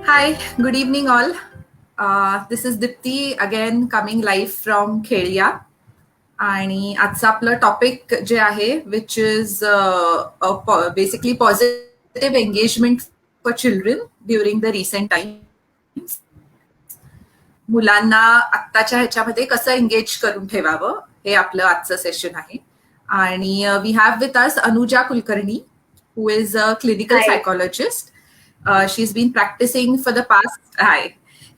Hi, good evening all. This is Dipti again coming live from Khedia. आणि आजचं आपलं topic जे आहे which is basically positive engagement for children during the recent times. मुलांना आत्ताच्या ह्याच्यामध्ये कसं एंगेज करून ठेवावं हे आपलं आजचं सेशन आहे. आणि we have with us Anuja Kulkarni who is a clinical psychologist. She's been practicing for the past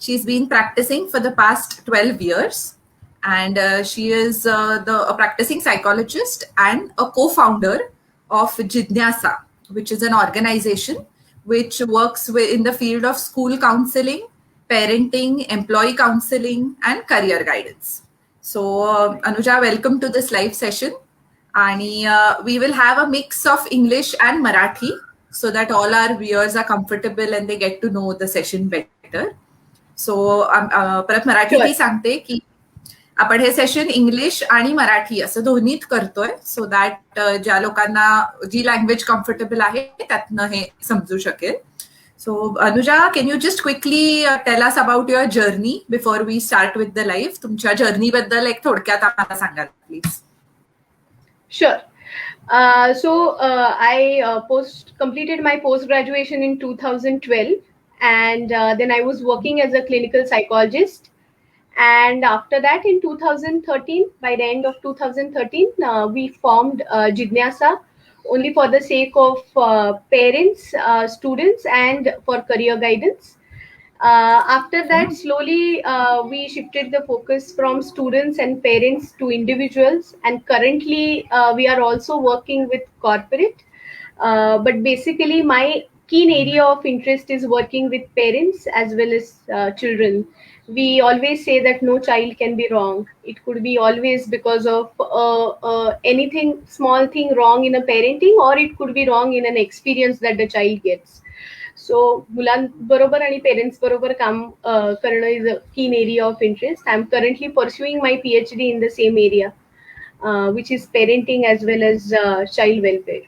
she's been practicing for the past 12 years, and she is a practicing psychologist and a co-founder of Jidnyasa, which is an organization which works in the field of school counseling, parenting, employee counseling, and career guidance. So Anuja, welcome to this live session. And we will have a mix of English and Marathi so that all our viewers are comfortable and they get to know the session better. So परत मराठीतही सांगते की आपण हे session English आणि मराठी असं दोन्हीत करतोय so that ज्या लोकांना जी language comfortable आहे त्यातनं हे समजू शकेल. So Anuja, can you just quickly tell us about your journey before we start with the live? तुमच्या जर्नी बद्दल एक थोडक्यात आम्हाला सांगाल please. Sure. I completed my post-graduation in 2012, and then I was working as a clinical psychologist. And after that, in 2013, by the end of 2013, we formed Jidnyasa only for the sake of parents, students, and for career guidance. After that, slowly we shifted the focus from students and parents to individuals, and currently we are also working with corporate. But basically, my keen area of interest is working with parents as well as children. We always say that no child can be wrong. It could be always because of anything, small thing wrong in a parenting, or it could be wrong in an experience that the child gets. So मुलांबरोबर आणि parents बरोबर काम करणं is a keen area of interest. I am currently pursuing my PhD in the same area, which is parenting as well as child welfare.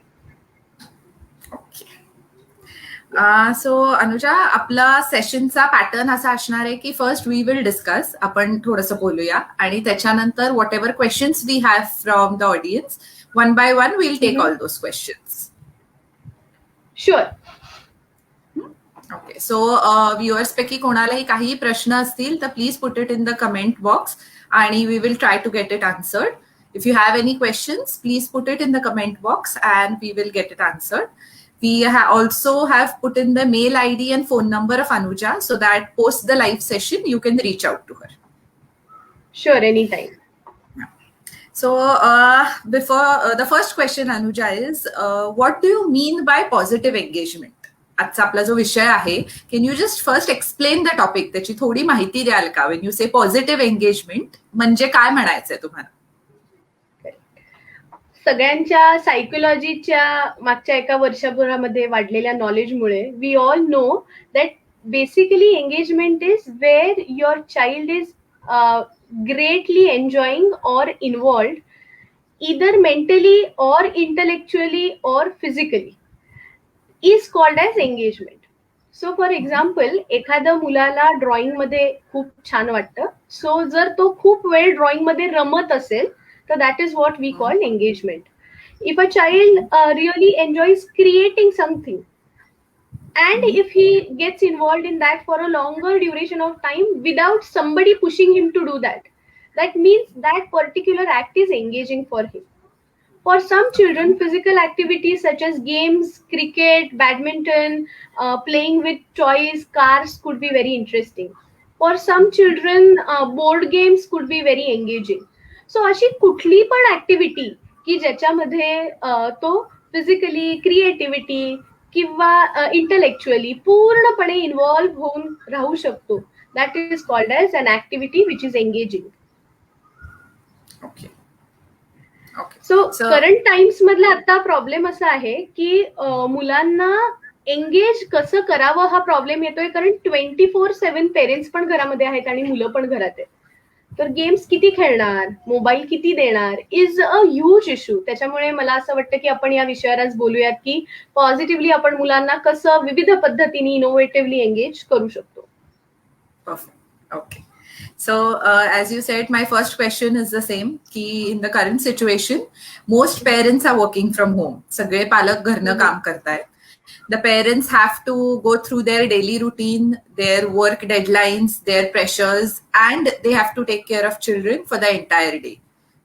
So Anuja, आपला सेशनचा pattern असा असणार आहे की फर्स्ट वी विल डिस्कस, आपण थोडंसं बोलूया आणि त्याच्यानंतर whatever questions we have from the audience one by one will take all those questions. Sure. Okay, so viewers पैकी कोणालाही काही प्रश्न असतील तर please put it in the comment box आणि we will try to get it answered. If you have any questions, please put it in the comment box and we will get it answered. We also have put in the mail ID and phone number of Anuja so that post the live session you can reach out to her. Sure, anytime. So before the first question, Anuja, is what do you mean by positive engagement? आजचा आपला जो विषय आहे, can you just first explain the topic? त्याची थोडी माहिती द्याल का? When you say positive engagement म्हणजे काय म्हणायचंय तुम्हाला? सगळ्यांच्या सायकोलॉजीच्या मागच्या एका वर्षभरामध्ये वाढलेल्या नॉलेजमुळे we all know that basically engagement is where your child is greatly enjoying or involved either mentally or intellectually or physically is called as engagement. So for example, एखाद्या मुलाला ड्रॉइंग मध्ये खूप छान वाटतं, सो जर तो खूप वेळ ड्रॉइंग मध्ये रमत असेल तर that is what we call engagement. If a child really enjoys creating something and if he gets involved in that for a longer duration of time without somebody pushing him to do that, that means that particular act is engaging for him. For some children, physical activities such as games, cricket, badminton, playing with toys, cars could be very interesting. For some children, board games could be very engaging. So अशी कुठली पण activity की ज्याच्यामध्ये तो physically, creativity किंवा intellectually पूर्णपणे involve होऊन राहू शकतो, that is called as an activity which is engaging. So current times मधला आता प्रॉब्लेम असा आहे की मुलांना एंगेज कसं करावं हा प्रॉब्लेम येतोय, कारण 24/7 पेरेंट्स पण घरामध्ये आहेत आणि मुलं पण घरात आहेत. तर गेम्स किती खेळणार, मोबाईल किती देणार इज अ ह्यूज इश्यू. त्याच्यामुळे मला असं वाटतं की आपण या विषयावर आज बोलूयात की पॉझिटिव्हली आपण मुलांना कसं विविध पद्धतीने इनोव्हेटिव्हली एंगेज करू शकतो. Perfect. Okay. So, as you said, my first question is the same. की in the current situation, most parents are working from home. सगळे पालक घरनं काम करतायत. The parents have to go through their daily routine, their work deadlines, their pressures, and they have to take care of children for the entire day.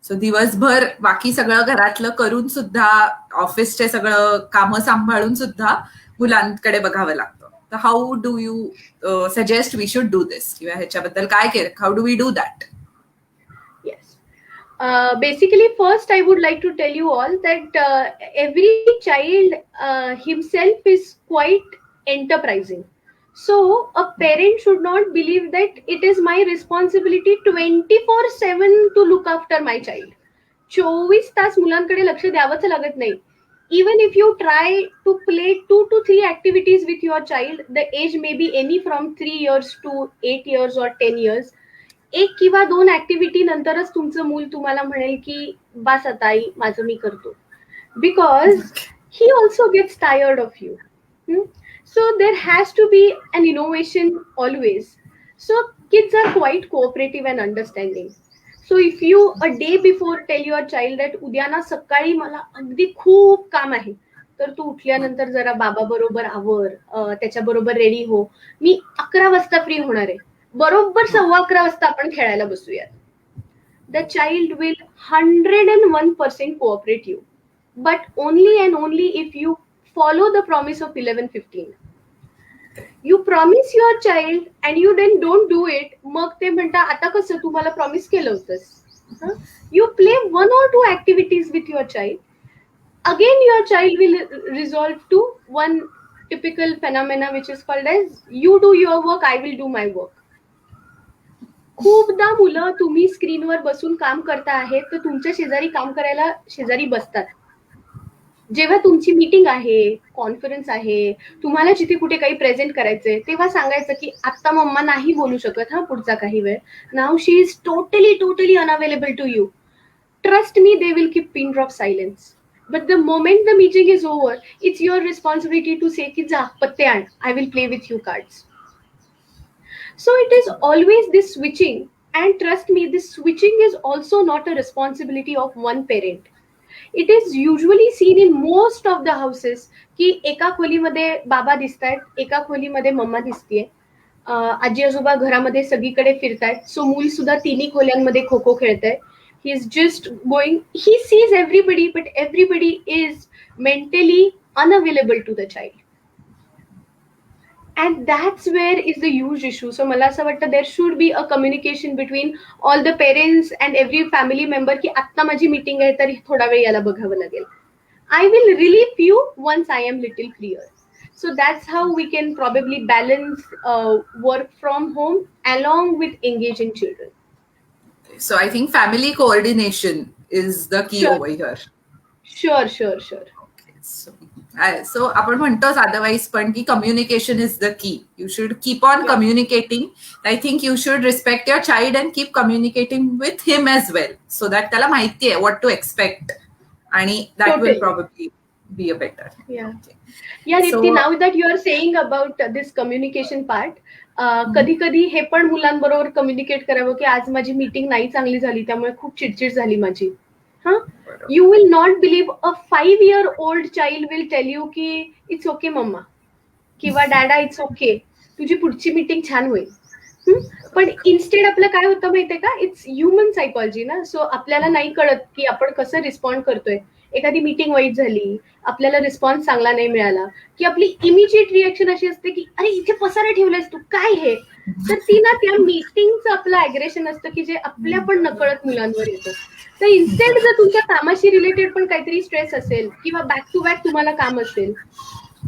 सो दिवसभर बाकी सगळं घरातलं करून सुद्धा ऑफिसचे सगळं कामं सांभाळून सुद्धा मुलांकडे बघावं लागतं. तर how do you suggest we should do this, किंवा ह्याच्याबद्दल काय केलं, how do we do that? Yes. Basically, first I would like to tell you all that every child himself is quite enterprising. So a parent should not believe that it is my responsibility 24/7 to look after my child. 24 तास मुलांकडे लक्ष द्यावंच लागत नाही. Even if you try to play 2 to 3 activities with your child, the age may be any from 3 years to 8 years or 10 years. 1 किंवा 2 activity नंतरच तुमचं मूल तुम्हाला म्हणेल की बस आता आई माझं मी करतो, because he also gets tired of you. So there has to be an innovation always. So kids are quite cooperative and understanding. So if you a day before tell your child that उद्या ना सकाळी मला अगदी खूप काम आहे, तर तू उठल्यानंतर जरा बाबा बरोबर आवर, त्याच्याबरोबर रेडी हो, मी 11 वाजता फ्री होणार आहे, बरोबर 11:15 वाजता आपण खेळायला बसूयात. The child will 101% cooperate you, but only and only if you follow the promise of 11:15. You promise your child and you then don't do it, मग ते म्हणता आता कसं तुम्हाला प्रॉमिस केलं होतंस. You play 1 or 2 activities with your child, again your child will resolve to one typical phenomena which is called as you do your work, I will do my work. खूपदा मुलं तुम्ही स्क्रीनवर बसून काम करता आहेत तर तुमच्या शेजारी काम करायला शेजारी बसतात. जेव्हा तुमची मीटिंग आहे, कॉन्फरन्स आहे, तुम्हाला जिथे कुठे काही प्रेझेंट करायचंय, तेव्हा सांगायचं की आता मम्मा नाही बोलू शकत हा पुढचा काही वेळ. Now she is totally unavailable to you. Trust me, they will keep pin drop silence. But the moment the meeting is over, it's your responsibility to say ki ja patte aan, I will play with you cards. So it is always this switching, and trust me, this switching is also not a responsibility of one parent. It is usually seen in most of the houses की एका खोलीमध्ये बाबा दिसतायत, एका खोलीमध्ये मम्मा दिसतीये, आजी आजोबा घरामध्ये सगळीकडे फिरतायत, सो मूल सुद्धा तिन्ही खोल्यांमध्ये kho kho खेळतंय. He's just going, he sees everybody, but everybody is mentally unavailable to the child. And that's where is the huge issue. So मला असं वाटतं there should be a communication between all the parents and every family member की आता माझी meeting आहे तर थोडा वेळ याला बघावं लागेल. I will relieve you once I am little freer. So that's how we can probably balance work from home along with engaging children. So I think family coordination is the key over here. Sure. Okay. So आपण म्हणतोच otherwise पण की communication is the key. You should keep on communicating. I think you should respect your child and keep communicating with him as well, so that त्याला माहिती आहे what to expect, आणि that will probably be a better. Yeah, Dipti, now that you are saying about this communication part, कधी कधी हे पण मुलांबरोबर communicate करावं की आज माझी मीटिंग नाही चांगली झाली त्यामुळे खूप चिडचिड झाली माझी. You will not believe a 5-year-old child will tell you की इट्स ओके मम्मा किंवा डॅडा इट्स ओके, तुझी पुढची मीटिंग छान होईल. पण इन्स्टेड आपलं काय होतं माहितीये का, इट्स ह्युमन सायकॉलॉजी ना. सो आपल्याला नाही कळत की आपण कसं रिस्पॉन्ड करतोय. एखादी मीटिंग वाईट झाली, आपल्याला रिस्पॉन्स चांगला नाही मिळाला की आपली इमिजिएट रिएक्शन अशी असते की अरे इथे पसारा ठेवलायस तू, काय हे. तर ती ना त्या मीटिंगचं आपलं अग्रेशन असतं की जे आपल्या पण नकळत मुलांवर येतं. तर इन्स्टेड जर तुमच्या कामाशी रिलेटेड पण काहीतरी स्ट्रेस असेल किंवा बॅक टू बॅक तुम्हाला काम असेल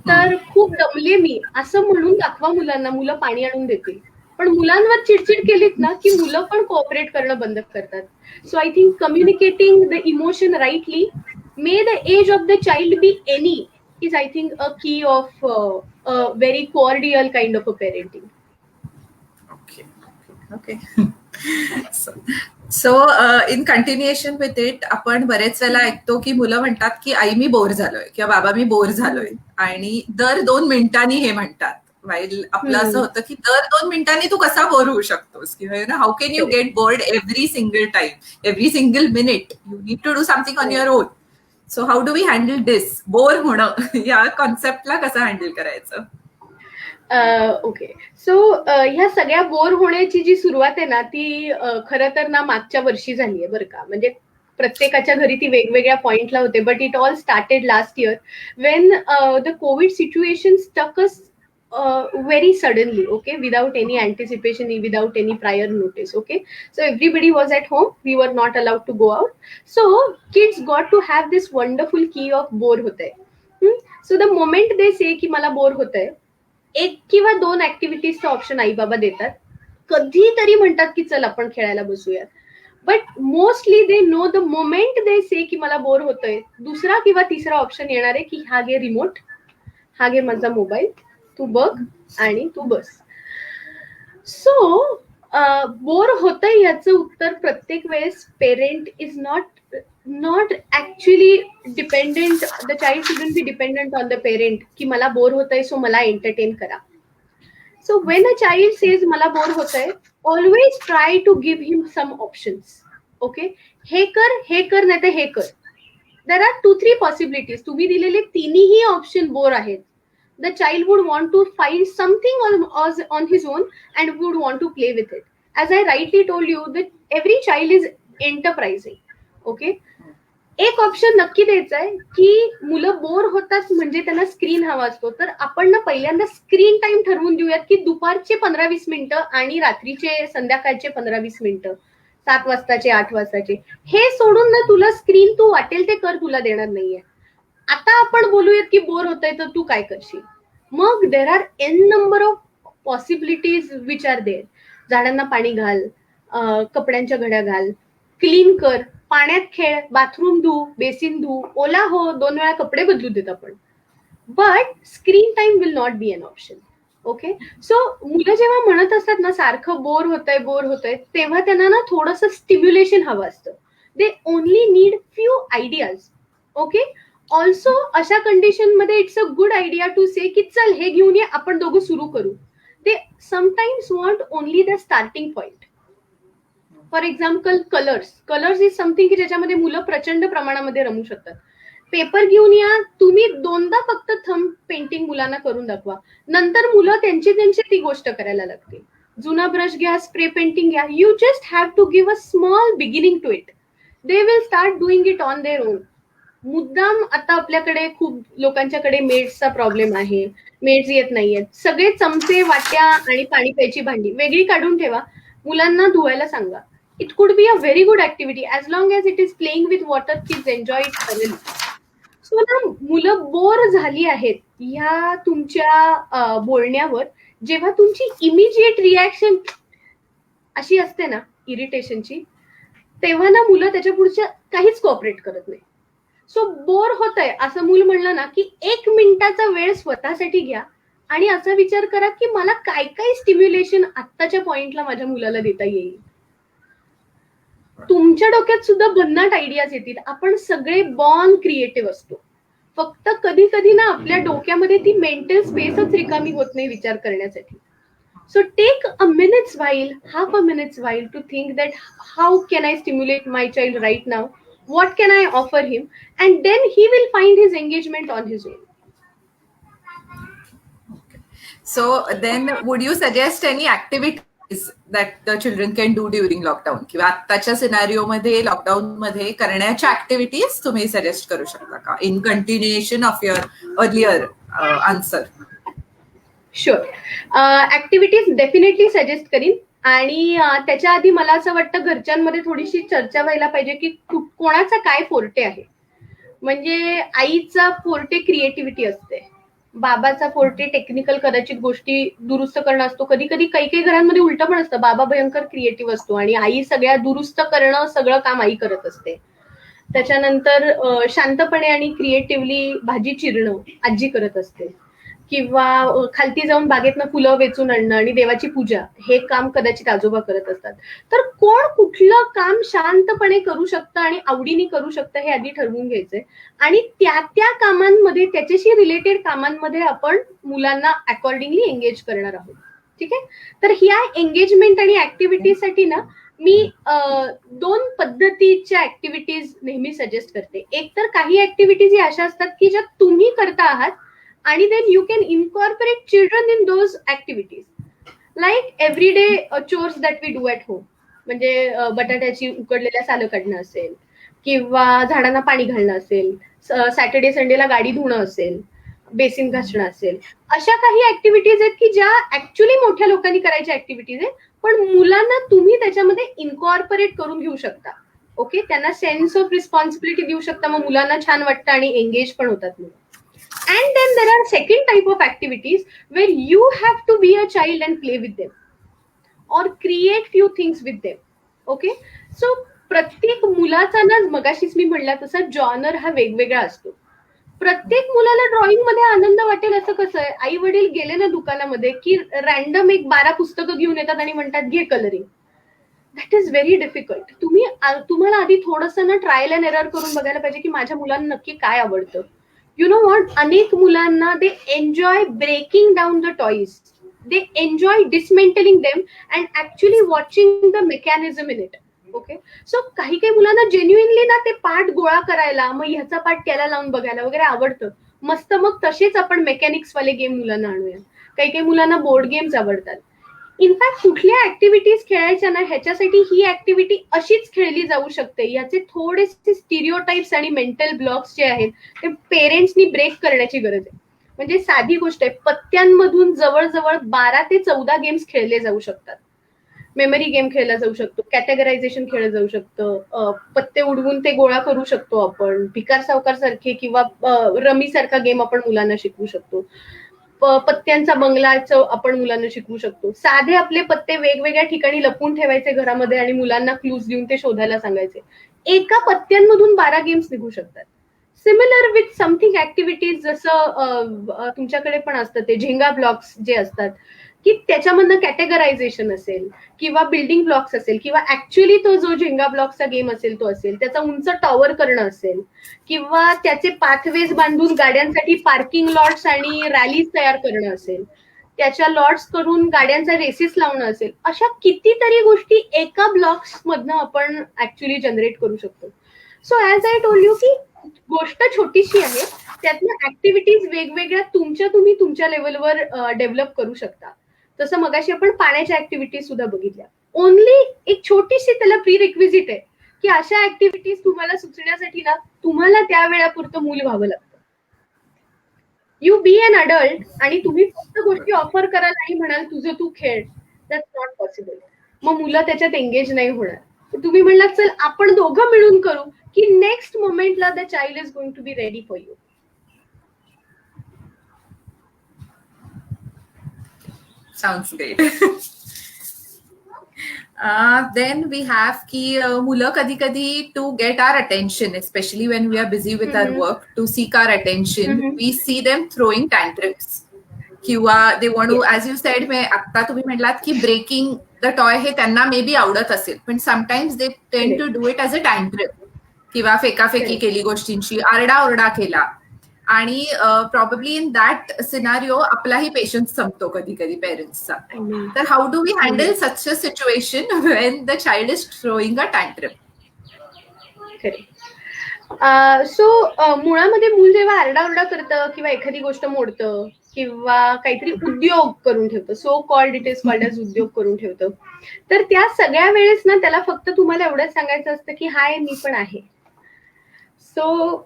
तर खूप दमले मी असं म्हणून दाखवा मुलांना, मुलं पाणी आणून देतील. पण मुलांवर चिडचिड केलीत ना की मुलं पण कोऑपरेट करणं बंद करतात. So I think communicating the emotion rightly, may the age of the child be any, is I think a key of a very cordial kind of a parenting. Okay. So in continuation with it, आपण बरेच वेळेला ऐकतो की मुलं म्हणतात की आई मी bore झालोय किंवा बाबा मी बोर झालोय, आणि दर 2 मिनिटांनी हे म्हणतात. वाईल आपलं असं होतं की दर 2 मिनिटांनी तू कसा बोर होऊ शकतोस, किंवा how can you get bored every single time, every single minute? You need to do something on your own. So how do we handle this bore होणं या कॉन्सेप्टला कसं हँडल करायचं? ओके. सो ह्या सगळ्या बोर होण्याची जी सुरुवात आहे ना, ती खरं तर ना मागच्या वर्षी झाली आहे बरं का. म्हणजे प्रत्येकाच्या घरी ती वेगवेगळ्या पॉइंटला होते, but it all started last year when the covid situation stuck us very suddenly, okay, without any anticipation, without any prior notice, okay. So everybody was at home, we were not allowed to go out, so kids got to have this wonderful key of bore hote hai. So the moment they say ki mala bore hote hai, एक किंवा 2 ऍक्टिव्हिटीजचा option आई बाबा देतात. कधीतरी म्हणतात की चल आपण खेळायला बसूयात, but mostly they know the moment they say की मला बोर होतंय, दुसरा किंवा तिसरा ऑप्शन येणार आहे की हा घे रिमोट, हा घे माझा मोबाईल, तू बघ आणि तू बस. सो बोर होतंय याचं उत्तर प्रत्येक वेळेस parent is not actually dependent, the child shouldn't be dependent on the parent ki mala bore hotay so mala entertain kara. So when a child says mala bore hotay, always try to give him some options, okay. हे कर नाही तर हे कर. There are 2-3 possibilities. तुम्ही दिलेले तिन्ही option bore आहेत. The child would want to find something on his own and would want to play with it. As I rightly told you that every child is enterprising, okay. एक option नक्की द्यायचं आहे की मुलं bore होतात म्हणजे त्यांना स्क्रीन हवा असतो, तर आपण ना पहिल्यांदा स्क्रीन टाइम ठरवून देऊयात की दुपारचे 15-20 मिनिटं आणि रात्रीचे संध्याकाळचे 15-20 मिनिटं, 7 वाजताचे 8 वाजताचे. हे सोडून ना तुला स्क्रीन तू वाटेल ते कर, तुला देणार नाहीये. आता आपण बोलूयात की बोर होतंय तर तू काय करशील. मग there are n number of possibilities which are there. झाडांना पाणी घाल, कपड्यांच्या घड्या घाल, क्लीन कर, पाण्यात खेळ, बाथरूम धू, बेसिन धू, ओला हो, 2 वेळा कपडे बदलू देत आपण. But screen time will not be an option, okay. So मुलं जेव्हा म्हणत असतात ना सारखं बोर होतंय, तेव्हा त्यांना ना थोडंसं स्टिम्युलेशन हवं असतं. They only need few ideas, okay. Also अशा कंडिशन मध्ये it's a good idea to say की चल हे घेऊन ये, आपण दोघं सुरू करू. They sometimes want only the starting point. For example colours is something की ज्याच्यामध्ये मुलं प्रचंड प्रमाणामध्ये रमू शकतात. पेपर घेऊन या, तुम्ही 2दा फक्त थंब पेंटिंग मुलांना करून दाखवा, नंतर मुलं त्यांची ती गोष्ट करायला लागतील. जुना ब्रश घ्या, स्प्रे पेंटिंग घ्या, you just have to give a small beginning to it. They will start doing it on their own. मुद्दाम आता आपल्याकडे खूप लोकांच्याकडे मेड्सचा प्रॉब्लेम आहे, मेड्स येत नाहीयेत. सगळे चमचे, वाट्या आणि पाणी प्यायची भांडी वेगळी काढून ठेवा, मुलांना धुवायला सांगा. It could be a very good activity as long as it is playing with water. Kids enjoy it thoroughly. So ना मुलं बोर झाली आहेत ह्या तुमच्या बोलण्यावर जेव्हा तुमची इमिजिएट रिॲक्शन अशी असते ना इरिटेशनची, तेव्हा ना मुलं त्याच्या पुढच्या काहीच कोऑपरेट करत नाही. सो बोर होतंय असं मूल म्हणलं ना की 1 मिनिटाचा वेळ स्वतःसाठी घ्या आणि असा विचार करा की मला काय काय स्टिम्युलेशन आत्ताच्या पॉइंटला माझ्या मुलाला देता येईल. तुमच्या डोक्यात सुद्धा भन्नाट आयडियाज येतील. आपण सगळे बॉर्न क्रिएटिव्ह असतो, फक्त कधी कधी ना आपल्या डोक्यामध्ये ती मेंटल स्पेसच रिकामी होत नाही विचार करण्यासाठी. So take a minutes while, half a minutes while to think that how can I stimulate my child right now, what can I offer him, and then he will find his engagement on his own. Okay. So then would you suggest any activities that the children can do during lockdown, किंवा आत्ताच्या scenario मध्ये lockdown मध्ये करण्याच्या activities तुम्ही suggest करू शकता का in continuation of your earlier answer? Sure, activities definitely suggest करीन. आणि त्याच्या आधी मला असं वाटतं घरच्यांमध्ये थोडीशी चर्चा व्हायला पाहिजे की कोणाचा काय फोर्टे आहे. म्हणजे आईचा फोर्टे क्रिएटिव्हिटी असते, बाबाचा फोर्टे टेक्निकल कदाचित गोष्टी दुरुस्त करणं असतो. कधी कधी काही घरांमध्ये उलट पण असतं, बाबा भयंकर क्रिएटिव्ह असतो आणि आई सगळ्या दुरुस्त करणं सगळं काम आई करत असते. त्याच्यानंतर शांतपणे आणि क्रिएटिव्हली भाजी चिरणं आजी करत असते. किंवा खालती जाऊन बागेतनं फुलं वेचून आणणं आणि देवाची पूजा, हे काम कदाचित आजोबा करत असतात. तर कोण कुठलं काम शांतपणे करू शकतं आणि आवडीने करू शकतं हे आधी ठरवून घ्यायचंय. आणि त्या त्या कामांमध्ये, त्याच्याशी रिलेटेड कामांमध्ये आपण मुलांना अकॉर्डिंगली एंगेज करणार आहोत. ठीक आहे. तर ह्या एंगेजमेंट आणि ऍक्टिव्हिटीसाठी ना मी 2 पद्धतीच्या ऍक्टिव्हिटीज नेहमी सजेस्ट करते. एक तर काही ऍक्टिव्हिटीज या अशा असतात की ज्या तुम्ही करता आहात आणि then you can incorporate children in those activities, like everyday chores that we do at home. म्हणजे बटाट्याची उकडलेल्या सालं काढणं असेल, किंवा झाडांना पाणी घालणं असेल, सॅटर्डे संडेला गाडी धुणं असेल, बेसिन घासणं असेल, अशा काही ऍक्टिव्हिटीज आहेत की ज्या ऍक्च्युली मोठ्या लोकांनी करायच्या ऍक्टिव्हिटीज आहेत, पण मुलांना तुम्ही त्याच्यामध्ये इन्कॉर्पोरेट करून घेऊ शकता. ओके, त्यांना सेन्स ऑफ रिस्पॉन्सिबिलिटी देऊ शकता, मग मुलांना छान वाटतं आणि एंगेज पण होतात मुलं. And then there are second type of activities where you have to be a child and play with them or create few things with them. Okay, so प्रत्येक मुलाचा ना, मगाशीच मी म्हणला तसा जॉनर हा वेगवेगळा असतो. प्रत्येक मुलाला ड्रॉइंग मध्ये आनंद वाटेल असं कसं आहे? आई वडील गेले ना दुकानामध्ये की रॅन्डम एक 12 पुस्तकं घेऊन येतात आणि म्हणतात घे colouring. That is very difficult. तुम्हाला आधी थोडंसं ना ट्रायल अँड एरर करून बघायला पाहिजे की माझ्या मुलांना नक्की काय आवडतं. यू नो व्हॉट, अनेक मुलांना they enjoy breaking down the toys, they enjoy dismantling them and actually watching the mechanism in it. Okay, so काही काही मुलांना जेन्युइनली ना ते पार्ट गोळा करायला, मग ह्याचा पार्ट त्याला लावून बघायला वगैरे आवडतं. मस्त, मग तसेच आपण मेकॅनिक्स वाले गेम मुलांना आणूया. काही काही मुलांना बोर्ड गेम्स आवडतात. इनफॅक्ट कुठल्या ऍक्टिव्हिटीज खेळायच्या ना, ह्याच्यासाठी ही ऍक्टिव्हिटी अशीच खेळली जाऊ शकते. याचे थोडेसे स्टिरिओटाइप्स आणि मेंटल ब्लॉक्स जे आहेत ते पेरेंट्सनी ब्रेक करण्याची गरज आहे. म्हणजे साधी गोष्ट आहे, पत्त्यांमधून जवळजवळ 12 ते 14 गेम्स खेळले जाऊ शकतात. मेमरी गेम खेळला जाऊ शकतो, कॅटेगरायझेशन खेळलं जाऊ शकतं, पत्ते उडवून ते गोळा करू शकतो आपण, भिकार सावकार सारखे किंवा रमी सारखा गेम आपण मुलांना शिकवू शकतो. पत्त्यांचा बंगलाचं आपण मुलांना शिकवू शकतो. साधे आपले पत्ते वेगवेगळ्या ठिकाणी लपवून ठेवायचे घरामध्ये आणि मुलांना क्लूज देऊन ते शोधायला सांगायचे. एका पत्त्यांमधून 12 गेम्स निघू शकतात. सिमिलर विथ समथिंग ऍक्टिव्हिटीज, जसं तुमच्याकडे पण असतं ते झेंगा ब्लॉक्स जे असतात, की त्याच्यामधनं कॅटेगरायझेशन असेल किंवा बिल्डिंग ब्लॉक्स असेल किंवा ऍक्च्युअली तो जो झेंगा ब्लॉक्सचा गेम असेल तो असेल, त्याचा उंच टॉवर करणं असेल किंवा त्याचे पाथवेज बांधून गाड्यांसाठी पार्किंग लॉट्स आणि रॅलीज तयार करणं असेल, त्याच्या लॉट्स करून गाड्यांचा रेसेस लावणं असेल, अशा कितीतरी गोष्टी एका ब्लॉक्स मधनं आपण ऍक्च्युअली जनरेट करू शकतो. सो ऍज आय टोल्ड यू की गोष्ट छोटीशी आहे, त्यातल्या ऍक्टिव्हिटीज वेगवेगळ्या तुम्ही तुमच्या लेवलवर डेव्हलप करू शकता. तसं मगाशी आपण पाण्याच्या ऍक्टिव्हिटीज सुद्धा बघितल्या. ओनली एक छोटीशी त्याला प्री रिक्विजिट आहे की अशा ऍक्टिव्हिटीज तुम्हाला सुचण्यासाठी ना तुम्हाला त्या वेळापुरतं मूल व्हावं लागतं. यू बी अन अडल्ट आणि तुम्ही फक्त गोष्टी ऑफर कराल आणि म्हणाल तुझं तू खेळ, दॅट्स नॉट पॉसिबल. मग मुलं त्याच्यात एंगेज नाही होणार. तुम्ही म्हणलात चल आपण दोघं मिळून करू, की नेक्स्ट मोमेंटला the child is going to be ready for you. Sounds great. Then we have की मुलं कधी कधी to get our attention, especially when we are busy with our work, to seek our attention, we see them throwing tantrums. किंवा they want to, as you said, आता तुम्ही म्हटलात की breaking the toy हे त्यांना मे बी आवडत असेल, पण sometimes they tend to do it as a tantrum, किंवा फेकाफेकी केली गोष्टींची, आरडाओरडा केला, आणि प्रॉब्ली इन दॅट सिनारिओ आपलाही पेशन्स संपतो कधी कधी पेरेंट्सचा. तर how do we handle such a situation when the child is throwing a tantrum? So मुळामध्ये मूल जेव्हा आरडाओरडा करतं किंवा एखादी गोष्ट मोडतं किंवा काहीतरी उद्योग करून ठेवतं, so called it is called as उद्योग करून ठेवतं, तर त्या सगळ्या वेळेस ना त्याला फक्त तुम्हाला एवढंच सांगायचं असतं की हाय मी पण आहे. सो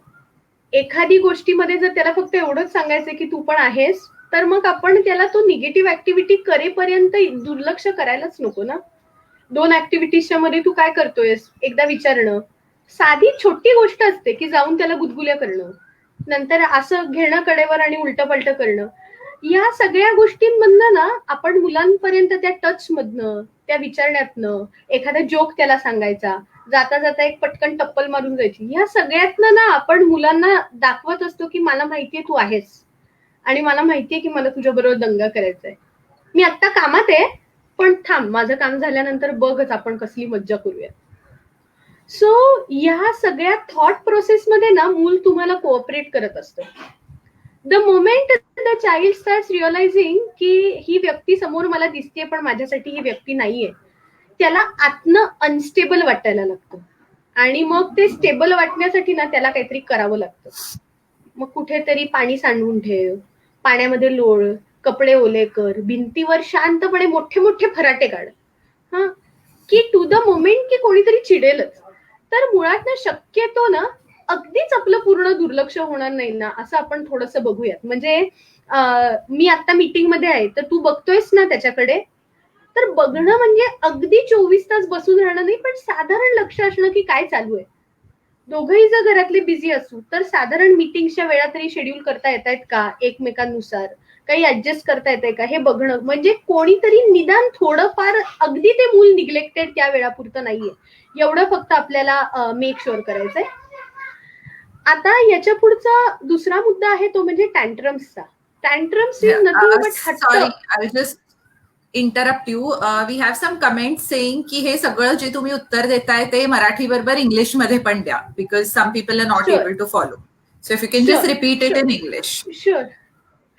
एखादी गोष्टीमध्ये जर त्याला फक्त एवढंच सांगायचं की तू पण आहेस, तर मग आपण त्याला तो निगेटिव्ह ऍक्टिव्हिटी करेपर्यंत दुर्लक्ष करायलाच नको ना. 2 ऍक्टिव्हिटीजच्या मध्ये तू काय करतोयस एकदा विचारणं. साधी छोटी गोष्ट असते की जाऊन त्याला गुदगुल्या करणं, नंतर असं घेणं कडेवर आणि उलटं पलटं करणं. या सगळ्या गोष्टींमधनं ना आपण मुलांपर्यंत त्या टच मधनं, त्या विचारण्यातनं, एखादा जोक त्याला सांगायचा, जाता जाता एक पटकन टप्पल मारून जायची, ह्या सगळ्यातनं ना आपण मुलांना दाखवत असतो की मला माहितीये तू आहेस, आणि मला माहितीये की मला तुझ्याबरोबर दंगा करायचा आहे, मी आत्ता कामात आहे, पण थांब, माझं काम झाल्यानंतर बघच आपण कसली मज्जा करूया. सो या सगळ्या थॉट प्रोसेसमध्ये ना मूल तुम्हाला कोऑपरेट करत असतं. The moment the child starts realizing की ही व्यक्ती समोर मला दिसते पण माझ्यासाठी ही व्यक्ती नाहीये, त्याला आतनं अनस्टेबल वाटायला लागतं. आणि मग ते स्टेबल वाटण्यासाठी ना त्याला काहीतरी करावं लागतं. मग कुठेतरी पाणी सांडून ठेव, पाण्यामध्ये लोळ, कपडे ओले कर, भिंतीवर शांतपणे मोठे मोठे फराटे काढ, हा, की टू द मोमेंट की कोणीतरी चिडेलच. तर मुळात ना शक्यतो ना अगदीच आपलं पूर्ण दुर्लक्ष होणार नाही ना असं आपण थोडंसं बघूयात. म्हणजे मी आता मीटिंग मध्ये आहे तर तू बघतोयस ना त्याच्याकडे, तर बघणं म्हणजे अगदी 24 तास बसून राहणं नाही, पण साधारण लक्ष असणं की काय चालू आहे. दोघंही जर घरातले बिझी असू तर साधारण मीटिंगच्या वेळा तरी शेड्यूल करता येत आहेत का एकमेकांनुसार, काही ऍडजस्ट करता येतंय का हे बघणं. म्हणजे कोणीतरी निदान थोडंफार, अगदी ते मूल निग्लेक्टेड त्या वेळापुरतं नाहीये, एवढं फक्त आपल्याला मेक शुअर करायचंय. आता याच्या पुढचा दुसरा मुद्दा आहे तो म्हणजे टँट्रम्सचा. टँट्रम्स इज नथिंग बट हट्ट. Sorry, I will just interrupt you. We have some comment saying की हे सगळं जे तुम्ही उत्तर देताय ते मराठी बरोबर इंग्लिश मध्ये पण द्या, because some people are not able to follow. So if you can just repeat it in English.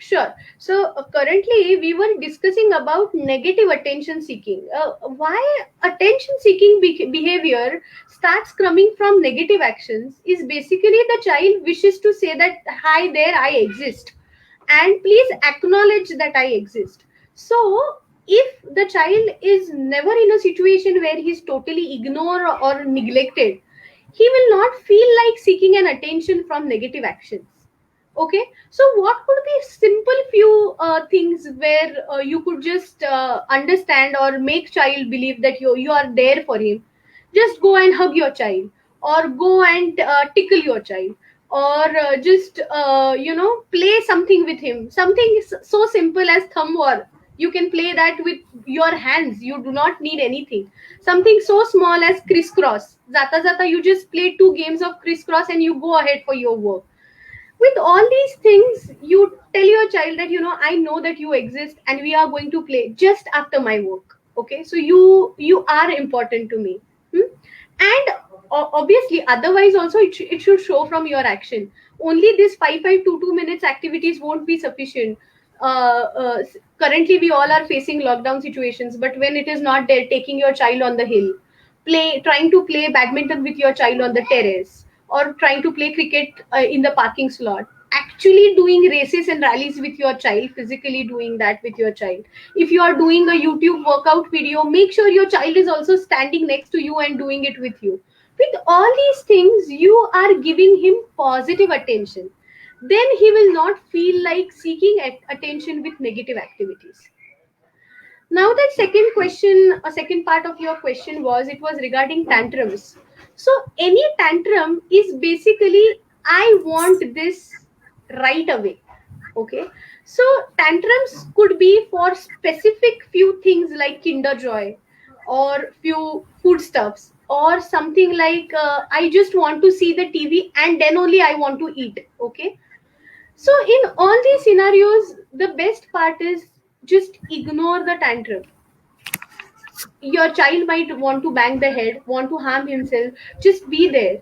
Sure. So currently we were discussing about negative attention seeking. Why attention seeking behavior starts coming from negative actions is basically the child wishes to say that, hi there, I exist, and please acknowledge that I exist. So if the child is never in a situation where he's totally ignored or neglected, he will not feel like seeking an attention from negative actions. Okay, so what could be simple few things where you could just understand or make child believe that you are there for him? Just go and hug your child, or go and tickle your child, or just play something with him, something so simple as thumb war. You can play that with your hands, you do not need anything. Something so small as crisscross, jata jata you just play 2 games of crisscross and you go ahead for your work. With all these things you tell your child that I know that you exist and we are going to play just after my work. Okay, so you are important to me. Hmm? And obviously otherwise also it should show from your action. Only this 5 to 2 minutes activities won't be sufficient. Currently we all are facing lockdown situations, but when it is not there, taking your child on the hill, trying to play badminton with your child on the terrace, or trying to play cricket in the parking slot, actually doing races and rallies with your child, physically doing that with your child. If you are doing a YouTube workout video, make sure your child is also standing next to you and doing it with you. With all these things you are giving him positive attention, then he will not feel like seeking attention with negative activities. Now that second part of your question was regarding tantrums. So any tantrum is basically, I want this right away. Okay, so tantrums could be for specific few things like Kinder Joy, or few foodstuffs, or something like I just want to see the TV and then only I want to eat. Okay, so in all these scenarios, the best part is just ignore the tantrum. Your child might want to bang the head, want to harm himself. Just be there.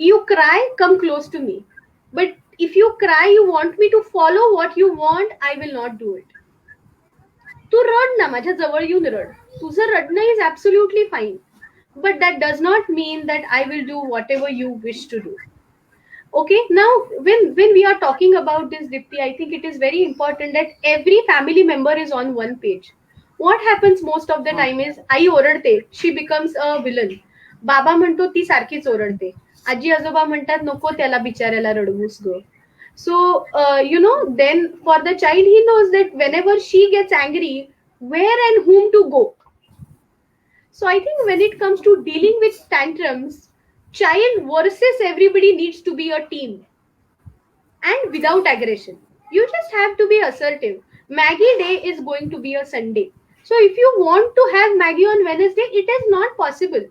You cry, come close to me. But if you cry, you want me to follow what you want, I will not do it. तू rod ना, माझ्या जवळ येऊन rod. तुझं रडणं is absolutely fine. But that does not mean that I will do whatever you wish to do. Okay, now when we are talking about this, Dipti, I think it is very important that every family member is on one page. What happens most of the time is आई ओरडते, she becomes a villain. बाबा म्हणतो ती सारखीच ओरडते. आजी आजोबा म्हणतात नको त्याला बिचाऱ्याला रडवूस ग. So then for the child, he knows that whenever she gets angry, where and whom to go. So I think when it comes to dealing with tantrums, child versus everybody needs to be a team, and without aggression. You just have to be assertive. Maggie day is going to be a Sunday. So if you want to have Maggie on Wednesday, it is not possible.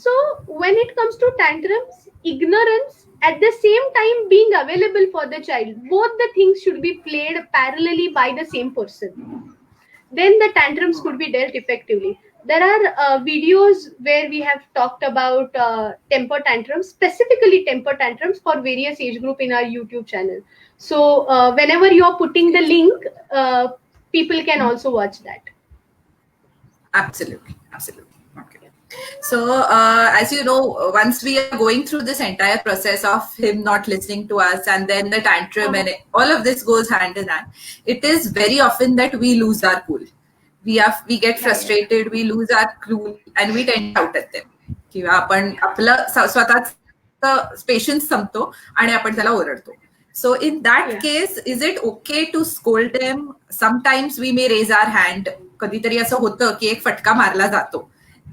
So when it comes to tantrums, ignorance at the same time being available for the child, both the things should be played parallelly by the same person, then the tantrums could be dealt effectively. There are videos where we have talked about temper tantrums, specifically temper tantrums for various age group in our YouTube channel. So whenever you're putting the link, people can also watch that. Absolutely, absolutely. Okay. So, as you know, once we are going through this entire process of him not listening to us, and then the tantrum, and all of this goes hand in hand, it is very often that we lose our cool. We get frustrated, we lose our cool, and we tend to shout at them. किंवा आपण आपलं स्वतःच patience संपतो आणि आपण त्याला ओरडतो. So in that case, is it okay to scold them? Sometimes we may raise our hand. कधीतरी असं होतं की एक फटका मारला जातो.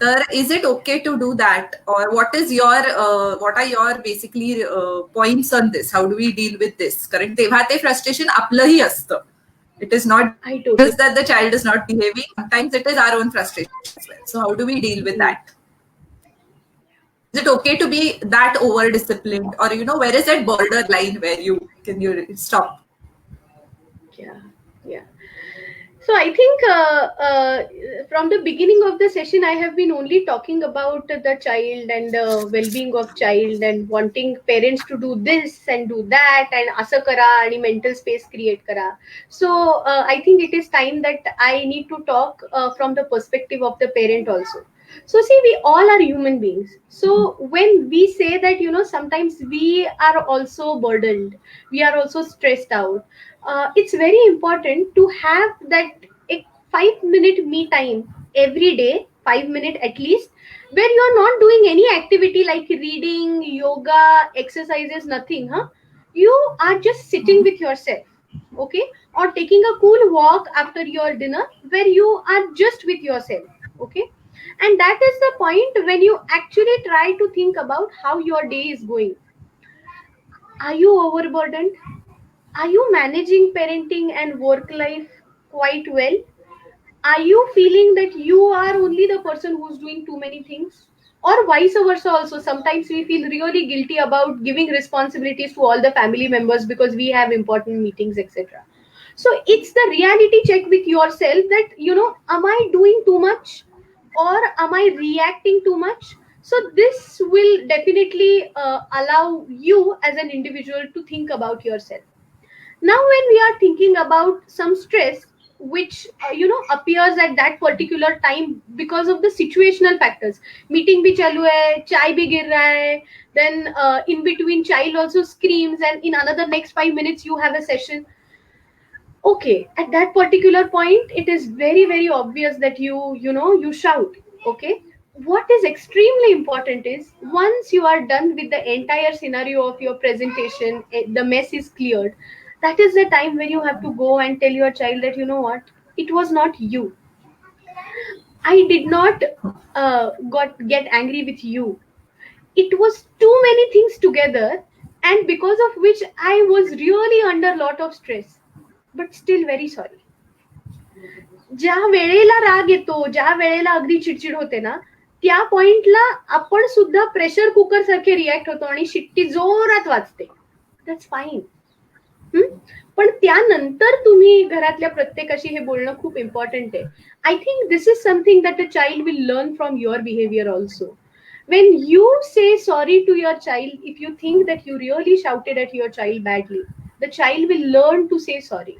तर is it okay to do that, or what are your basically points on this? How do we deal with this? कारण तेव्हा ते frustration आपलंही असतं. It is not just that the child is not behaving. Sometimes it is our own frustration as well. So how do we deal with that? Is it okay to be that over disciplined, or where is that borderline where you stop? Yeah. So I think from the beginning of the session, I have been only talking about the child and the well-being of child and wanting parents to do this and do that and asa kara and mental space create kara. So I think it is time that I need to talk from the perspective of the parent also. So see, we all are human beings. So when we say that, sometimes we are also burdened, we are also stressed out. It's very important to have that 5-minute me time every day, 5 minutes at least, where you're not doing any activity like reading, yoga, exercises, nothing. You are just sitting with yourself, okay, or taking a cool walk after your dinner where you are just with yourself, okay. And that is the point when you actually try to think about how your day is going. Are you overburdened? Are you managing parenting and work life quite well? Are you feeling that you are only the person who's doing too many things? Or vice versa also, sometimes we feel really guilty about giving responsibilities to all the family members because we have important meetings, etc. So it's the reality check with yourself that, am I doing too much or am I reacting too much? So this will definitely allow you as an individual to think about yourself. Now when we are thinking about some stress which appears at that particular time because of the situational factors, meeting bhi chalu hai, chai bhi gir raha hai, then in between child also screams, and in another next 5 minutes you have a session. Okay, at that particular point it is very very obvious that you shout, okay. What is extremely important is once you are done with the entire scenario of your presentation, the mess is cleared, that is the time when you have to go and tell your child that, what, it was not you. I did not get angry with you. It was too many things together, and because of which I was really under a lot of stress, but still very sorry. ज्या वेळेला राग येतो, ज्या वेळेला अगदी चिडचिड होते ना, त्या पॉइंटला आपण सुद्धा प्रेशर कुकर सारखे रिॲक्ट होतो आणि शिट्टी जोरात वाजते. That's fine. पण त्यानंतर तुम्ही घरातल्या प्रत्येकाशी हे बोलणं खूप इम्पॉर्टंट आहे. I think this is something that a child will learn from your behaviour also. When you say sorry to your child, if you think that you really shouted at your child badly, the child will learn to say sorry.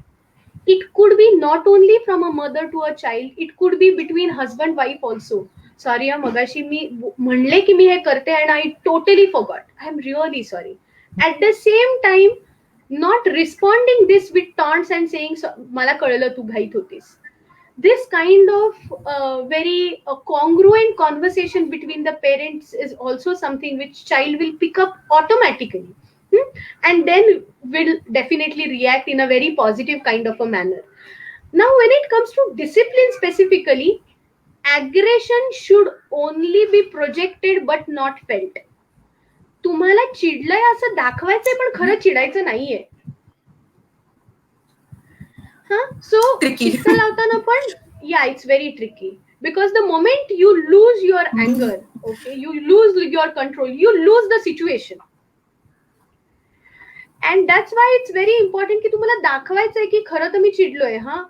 It could be not only from a mother to a child, it could be between husband wife also. Sorry, मगाशी मी म्हणले की मी हे करते and I totally forgot. I am really sorry. At the same time, not responding this with taunts and saying मला कळलं तू घाईत होतीस. This kind of very congruent conversation between the parents is also something which child will pick up automatically, and then will definitely react in a very positive kind of a manner. Now when it comes to discipline specifically, aggression should only be projected but not felt. तुम्हाला चिडलंय असं दाखवायचंय पण खरं चिडायचं नाहीये. So किस्सा लावताना पण, yeah, it's very tricky. because the moment you lose your anger, okay, you lose your control, you lose the situation. And that's why it's very important की तुम्हाला दाखवायचंय की खरं तर मी चिडलोय. हा,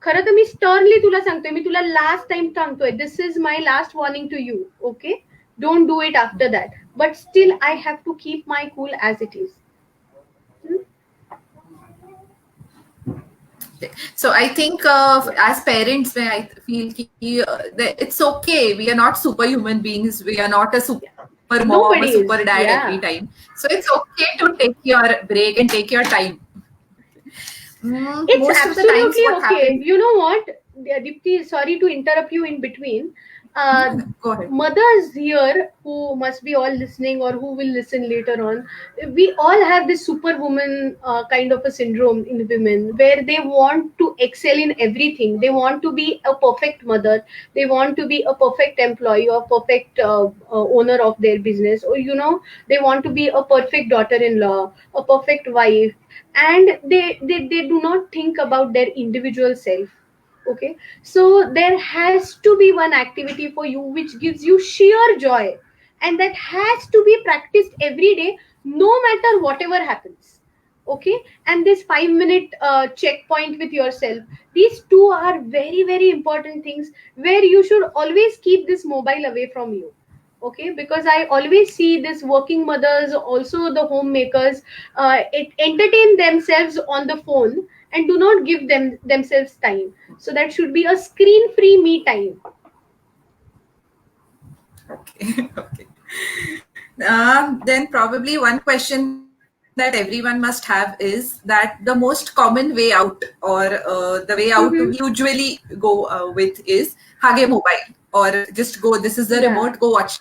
खरं तर मी स्टर्नली तुला सांगतोय, मी तुला लास्ट टाइम सांगतोय, this is my last warning to you. Okay, don't do it after that, but still I have to keep my cool as it is. So I think as parents, I feel that it's okay. We are not superhuman beings. We are not a super mom, Nobody a super is, dad yeah. every time. So it's okay to take your break and take your time. It's Most of the times absolutely what okay. happens, You know what, Dipti, sorry to interrupt you in between. go ahead. Mothers here who must be all listening or who will listen later on, we all have this superwoman kind of a syndrome in women, where they want to excel in everything. They want to be a perfect mother, they want to be a perfect employee or perfect owner of their business, or you know, they want to be a perfect daughter-in-law, a perfect wife, and they do not think about their individual self. Okay, so there has to be one activity for you which gives you sheer joy, and that has to be practiced every day, no matter whatever happens. Okay, and this 5 minute checkpoint with yourself, these two are very very important things, where you should always keep this mobile away from you. Okay, because I always see this working mothers, also the homemakers, it entertain themselves on the phone and do not give themselves time. So that should be a screen free me time. Okay. Okay. Then probably one question that everyone must have is that the most common way out, or the way out we Mm-hmm. usually go with is hage mobile, or just go, this is the Yeah. remote, go watch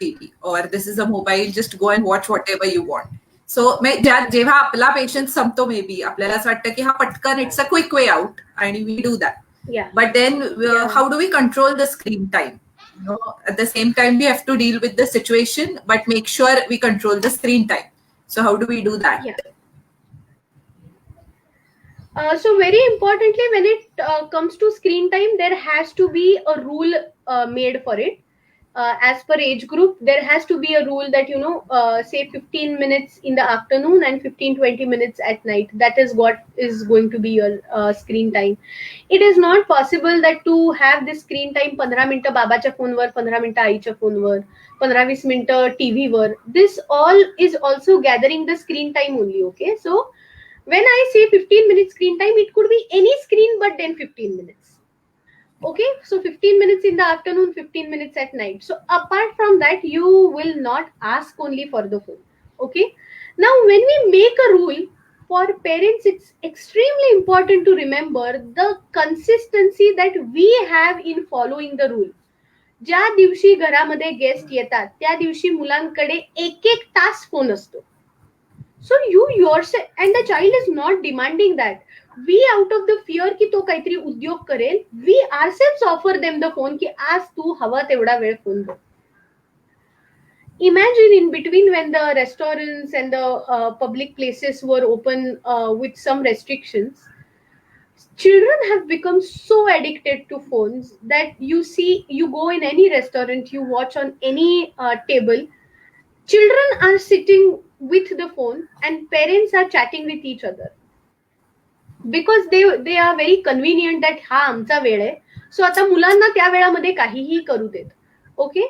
TV, or this is a mobile, just go and watch whatever you want. So जेव्हा आपला patience संपतो, may be आपल्याला असं वाटतं की हा पटकन, it's a quick way out, आणि we do that. Yeah. But then Yeah. how do we control the screen time? At the same time, we have to deal with the situation, but make sure we control the screen time. So how do we do that? Yeah. So very importantly, when it comes to screen time, there has to be a rule made for it. As per age group, there has to be a rule that, you know, say 15 minutes in the afternoon and 15-20 minutes at night. That is what is going to be your screen time. It is not possible that to have this screen time 15 मिनिटं बाबाच्या फोनवर, 15 मिनिटं आईच्या फोनवर, 15-20 मिनिटं TV were. This all is also gathering the screen time only. Okay, so when I say 15 minutes screen time, it could be any screen but then 15 minutes. Okay, so 15 minutes in the afternoon, 15 minutes at night. So apart from that, you will not ask only for the phone. Okay, now when we make a rule for parents, it's extremely important to remember the consistency that we have in following the rule. ज्या दिवशी घरामध्ये guest येतात त्या दिवशी मुलांकडे एक एक तास phone असतो. So you yourself, and the child is not demanding that. We, out of the fear की तो काहीतरी उद्योग करेल, we ourselves offer them the phone की आज तू हवा तेवढा वेळ फोन बघ. Imagine in between when the restaurants and the public places were open with some restrictions, children have become so addicted to phones that you see, you go in any restaurant, you watch on any table, children are sitting with the phone and parents are chatting with each other, because they are very convenient that हा आमचा वेळ आहे, सो आता मुलांना त्या वेळामध्ये काहीही करू देत. Okay,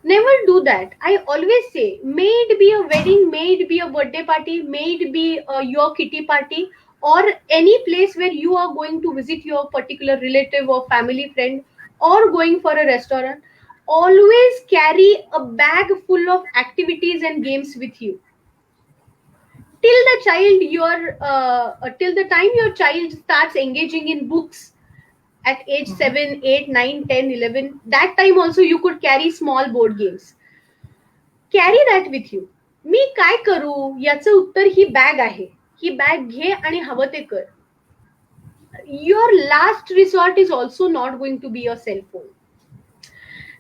never do that. I always say, may it be a wedding, may it be a birthday party, may it be your kitty party, or any place where you are going to visit your particular relative or family friend, or going for a restaurant, always carry a bag full of activities and games with you till the child till the time your child starts engaging in books at age 7, 8, 9, 10, 11. That time also you could carry small board games. Carry that with you. मी काय करू याचं उत्तर ही bag आहे. ही bag घे आणि हवं ते कर. Your last resort is also not going to be your cell phone.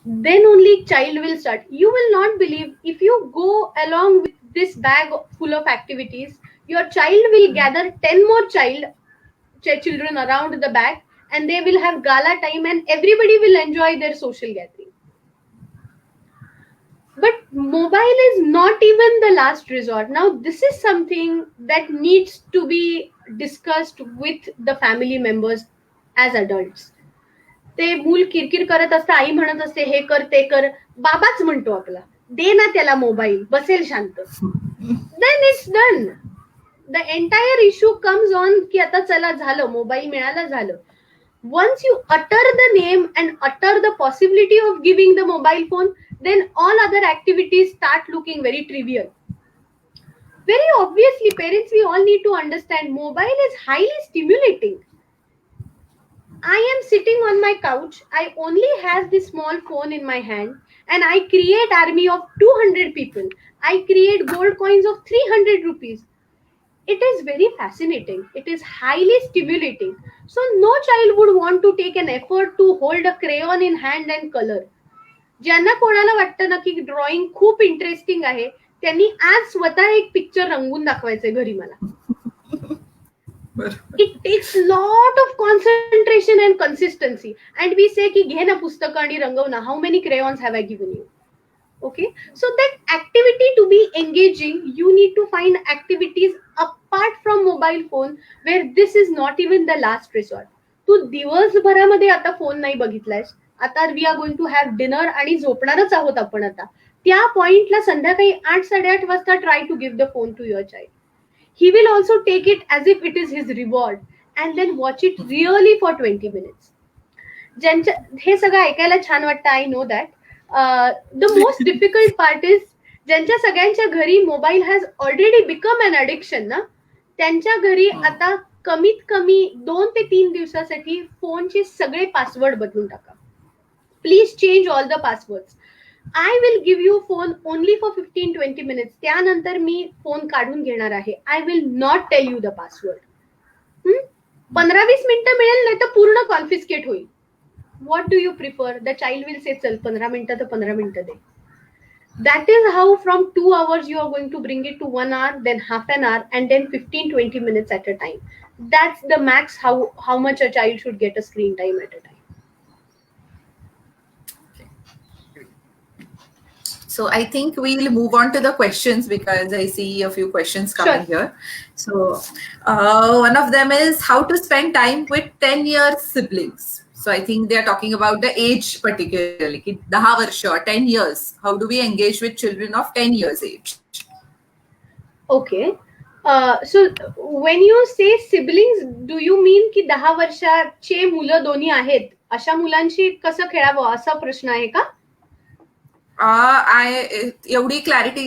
Then only child will start. You will not believe, if you go along with this bag full of activities, your child will gather 10 more children around the bag and they will have gala time and everybody will enjoy their social gathering. But mobile is not even the last resort. Now, this is something that needs to be discussed with the family members as adults. ते मूल किरकिर करत असतं, आई म्हणत असते हे कर ते कर, बाबाच म्हणतो आपला दे ना त्याला मोबाईल, बसेल शांत. Then it's done. The entire issue comes on की आता चला झालं, मोबाईल मिळाला झालं. Once you utter the name and utter the possibility of giving the mobile phone, then all other activities start looking very trivial. Very obviously, parents, we all need to understand mobile is highly stimulating. I am sitting on my couch, I only have this small phone in my hand, and I create army of 200 people. I create gold coins of 300 rupees. It is very fascinating. It is highly stimulating. So no child would want to take an effort to hold a crayon in hand and color. ज्यांना कोणाला वाटतं ना की drawing खूप interesting आहे, त्यांनी आज स्वतः एक पिक्चर रंगवून दाखवायचंय घरी मला. It takes lot of concentration and consistency. And we say की घे ना पुस्तक आणि रंगव ना. How many crayons have I given you? Okay, so that activity to be engaging, you need to find activities apart from mobile phone where this is not even the last resort. तू दिवसभरामध्ये आता phone नाही बघितलायस, आता we are going to have dinner आणि झोपणारच आहोत आपण आता, त्या पॉइंटला संध्याकाळी 8-8:30 वाजता try to give the phone to your child. He will also take it as if it is his reward and then watch it really for 20 minutes. ज्यांच्या हे सगळं ऐकायला छान वाटतं, I know that. The most difficult part is ज्यांच्या सगळ्यांच्या घरी mobile has already become an addiction ना, त्यांच्या घरी आता कमीत कमी 2 ते 3 दिवसासाठी फोनचे सगळे पासवर्ड बदलून टाका. Please change all the passwords. I will give you phone only for 15-20 minutes. त्यानंतर मी फोन काढून घेणार आहे. I will not tell you the password. 15-20 मिनिटं मिळेल, नाही तर पूर्ण कॉन्फिस्केट होईल. What do you prefer? The child will say, "Chal, 15 minutes to 15 minutes de." That is how from 2 hours you are going to bring it to 1 hour, then half an hour, and then 15-20 minutes at a time. That's the max how much a child should get a screen time at a time. So I think we'll move on to the questions because I see a few questions coming here. So one of them is how to spend time with 10-year siblings. So I think they are talking about the age particularly. 10 वर्ष, 10 years. How do we engage with children of 10 years age? Okay. So when you say siblings, do you mean की 10 वर्षाचे मुलं दोन्ही आहेत, अशा मुलांशी कसं खेळावं असा प्रश्न आहे का? एवढी clarity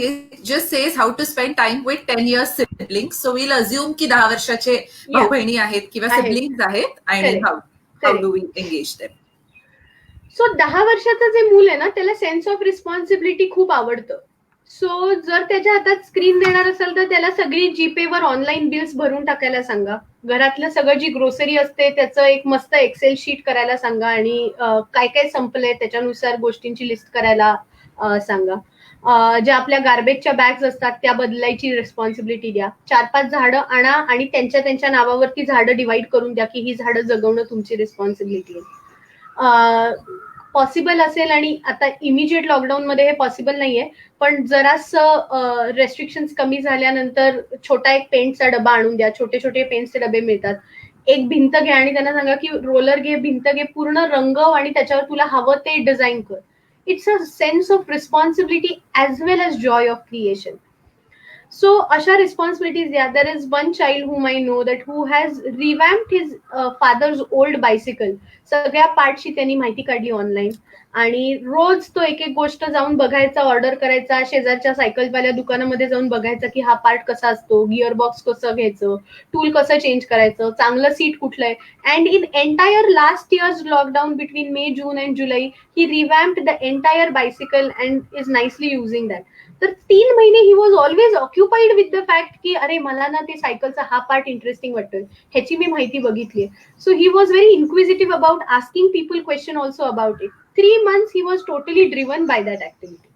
just says how to spend time with 10 years siblings. So we'll assume की 10 वर्षाचे भाऊ बहिणी आहेत किंवा siblings आहेत, आणि how do we engage them? सो 10 वर्षाचं जे मूल आहे ना, त्याला सेन्स ऑफ रिस्पॉन्सिबिलिटी खूप आवडतं. सो जर त्याच्या हातात स्क्रीन देणार असेल तर त्याला सगळी जीपेवर ऑनलाईन बिल्स भरून टाकायला सांगा. घरातलं सगळं जी ग्रोसरी असते त्याचं एक मस्त एक्सेल शीट करायला सांगा आणि काय काय संपलंय त्याच्यानुसार गोष्टींची लिस्ट करायला सांगा. ज्या आपल्या गार्बेजच्या बॅग्स असतात त्या बदलायची रिस्पॉन्सिबिलिटी द्या. 4-5 झाडं आणा आणि त्यांच्या नावावरती झाडं डिवाइड करून द्या की ही झाडं जगवणं तुमची रिस्पॉन्सिबिलिटी आहे. पॉसिबल असेल, आणि आता इमिजिएट लॉकडाऊन मध्ये हे पॉसिबल नाहीये, पण जरासं रेस्ट्रिक्शन्स कमी झाल्यानंतर छोटा एक पेंटचा डबा आणून द्या. छोटे छोटे पेंटचे डबे मिळतात. एक भिंत घ्या आणि त्यांना सांगा की रोलर घे, भिंत घे, पूर्ण रंगव आणि त्याच्यावर तुला हवं ते डिझाईन कर. It's a sense of responsibility as well as joy of creation. So asha responsibilities, yeah, there is one child whom I know that who has revamped his father's old bicycle. सगळ्या पार्टची त्यांनी माहिती काढली online आणि रोज तो एक एक गोष्ट जाऊन बघायचा, ऑर्डर करायचा, शेजारच्या सायकलवाल्या दुकानामध्ये जाऊन बघायचा की हा पार्ट कसा असतो, गिअर बॉक्स कसं घ्यायचं, टूल कसं चेंज करायचं, चांगलं सीट कुठलं आहे. And in entire last years lockdown between May, June and July, he revamped the entire bicycle and is nicely using that. तर 3 महिने he was always occupied with the fact की अरे मला ना ते सायकलचा हा पार्ट इंटरेस्टिंग वाटतोय, ह्याची मी माहिती बघितली. So he was very inquisitive about asking people question also about it. 3 months he was totally driven by that activity.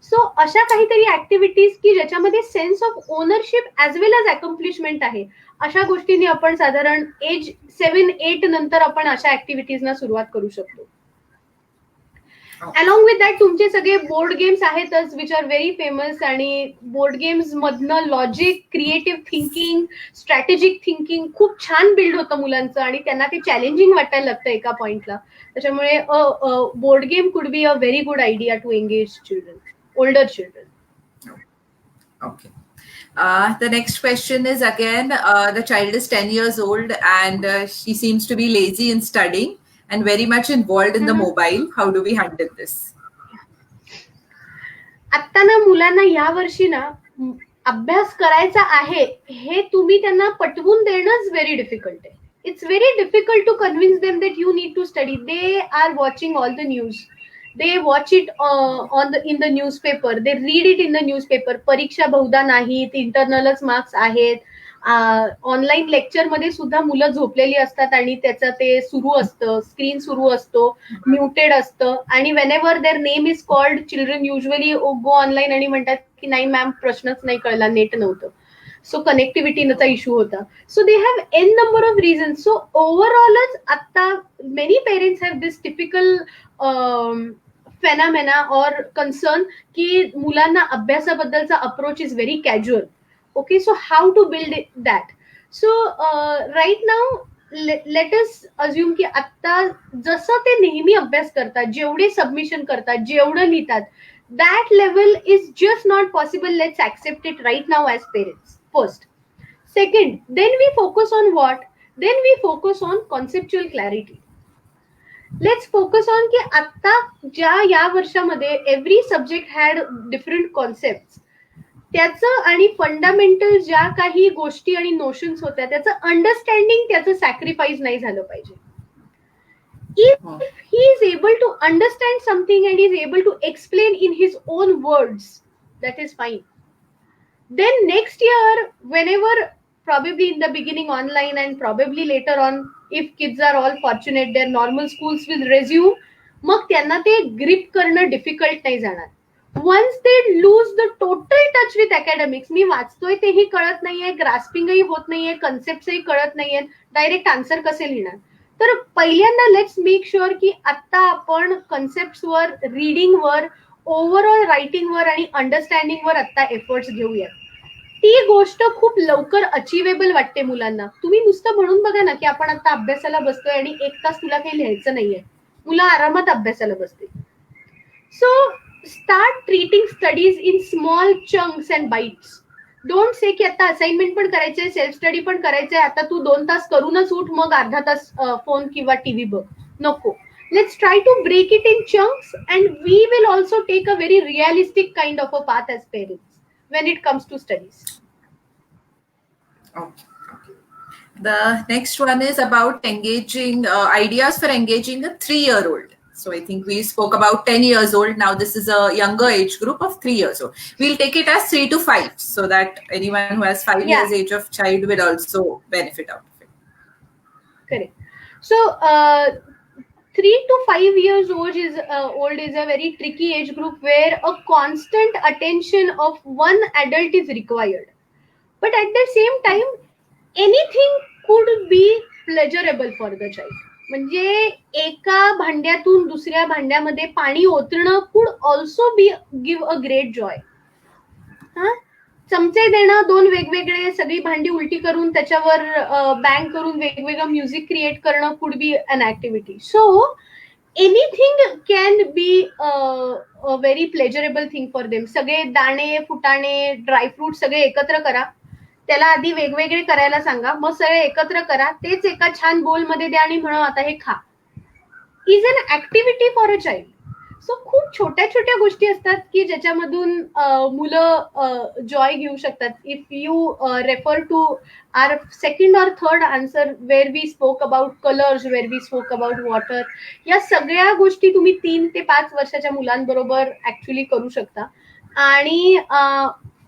So अशा काहीतरी ऍक्टिव्हिटीज की ज्याच्यामध्ये sense of ownership as well as accomplishment आहे, अशा गोष्टींनी आपण साधारण एज 7-8 नंतर आपण अशा ऍक्टिव्हिटीजना सुरुवात करू शकतो. अलॉंग विथ दॅट तुमचे सगळे बोर्ड गेम्स आहेतच विच आर व्हेरी फेमस, आणि बोर्ड गेम्स मधनं logic, creative thinking, strategic thinking खूप छान बिल्ड होतं मुलांचं, आणि त्यांना ते चॅलेंजिंग वाटायला लागतं एका पॉइंटला. त्याच्यामुळे board game could be a very good idea to engage children, older children. Okay. The next question is again, the child is 10 years old and she seems to be lazy in studying and very much involved in the mobile. How do we handle this? आता ना मुलांना या वर्षी ना अभ्यास करायचा आहे हे तुम्ही त्यांना पटवून देणंच व्हेरी डिफिकल्ट आहे. It's very difficult to convince them that you need to study. They are watching all the news. They watch it in the newspaper. They read it in the newspaper. परीक्षा बहुधा नाहीत, इंटरनलच marks आहेत. Online lecture मध्ये सुद्धा मुलं झोपलेली असतात आणि त्याचं ते सुरू असतं, स्क्रीन सुरू असतो, म्युटेड असतं, आणि whenever their name is called children usually go online आणि म्हणतात की नाही मॅम प्रश्नच नाही कळला, नेट नव्हतं. सो कनेक्टिव्हिटीचा इश्यू होता. So they have n number of reasons. So ओव्हरऑलच आता many parents have this typical phenomena or concern की मुलांना अभ्यासाबद्दलचा approach is very casual. Okay, so how to build that? So right now let us assume की आता जसं ते नेहमी अभ्यास करतात, जेवढे सबमिशन करतात, जेवढं लिहितात, that level is just not possible. Let's accept it right now as parents first. Second, then we focus on what? Then we focus on conceptual clarity. Let's focus on की आता ज्या या वर्षामध्ये every subject had different concepts. त्याचं आणि fundamental ज्या काही गोष्टी आणि नोशन्स होत्या त्याचं अंडरस्टँडिंग, त्याचं सॅक्रिफाईस नाही झालं पाहिजे. If he is able to understand something and is able to explain in his own words, that is fine. Then next year whenever, probably in the beginning online and probably later on if kids are all fortunate their normal schools will resume, मग त्यांना ते grip करणं difficult नाही जाणार. Once they lose the total touch with academics, मी वाचतोय तेही कळत नाहीये, ग्रास्पिंगही होत नाहीये, कन्सेप्टही कळत नाहीये, डायरेक्ट आन्सर कसे लिहिणार. तर पहिल्यांदा लेट्स मेक शुअर की आता आपण कन्सेप्टवर, रिडिंगवर, ओव्हरऑल रायटिंगवर आणि अंडरस्टँडिंगवर आता एफर्ट्स घेऊयात. ती गोष्ट खूप लवकर अचिवेबल वाटते मुलांना. तुम्ही नुसतं म्हणून बघा ना की आपण आता अभ्यासाला बसतोय आणि 1 तास तुला काही लिहायचं नाहीये, मुलं आरामात अभ्यासाला बसते. सो start treating studies in small chunks and bites. Don't say की आता असाइनमेंट पण करायचंय, सेल्फ स्टडी पण करायचंय, आता तू 2 तास करूनच उठ, मग अर्धा तास फोन किंवा टीव्ही बघ. नको. Let's try to break it in chunks and we will also take a very realistic kind of a path as parents when it comes to studies. Okay. The next one is about engaging, ideas for engaging a 3-year-old. So I think we spoke about 10 years old. Now this is a younger age group of 3 years old. We'll take it as 3 to 5 so that anyone who has 5 years age of child will also benefit out of it. Correct. So 3 to 5 years old is a very tricky age group where a constant attention of one adult is required. But at the same time, anything could be pleasurable for the child. म्हणजे एका भांड्यातून दुसऱ्या भांड्यामध्ये पाणी ओतणं could also be give a great joy. चमचे देणं, 2 वेगवेगळे सगळी भांडी उलटी करून त्याच्यावर बँग करून वेगवेगळं म्युझिक क्रिएट करणं could be an activity. So anything can be a very pleasurable thing for them. सगळे दाणे, फुटाणे, ड्रायफ्रूट सगळे एकत्र करा, त्याला आधी वेगवेगळे करायला सांगा, मग सगळे एकत्र करा, तेच एका छान बोलमध्ये द्या आणि म्हणा आता हे खा. Is an activity for a child. So खूप छोट्या छोट्या गोष्टी असतात की ज्याच्यामधून मुलं जॉय घेऊ शकतात. If you refer to our second or third answer where we spoke about colours, where we spoke about water, या सगळ्या गोष्टी तुम्ही 3 ते 5 वर्षाच्या मुलांबरोबर ऍक्च्युली करू शकता. आणि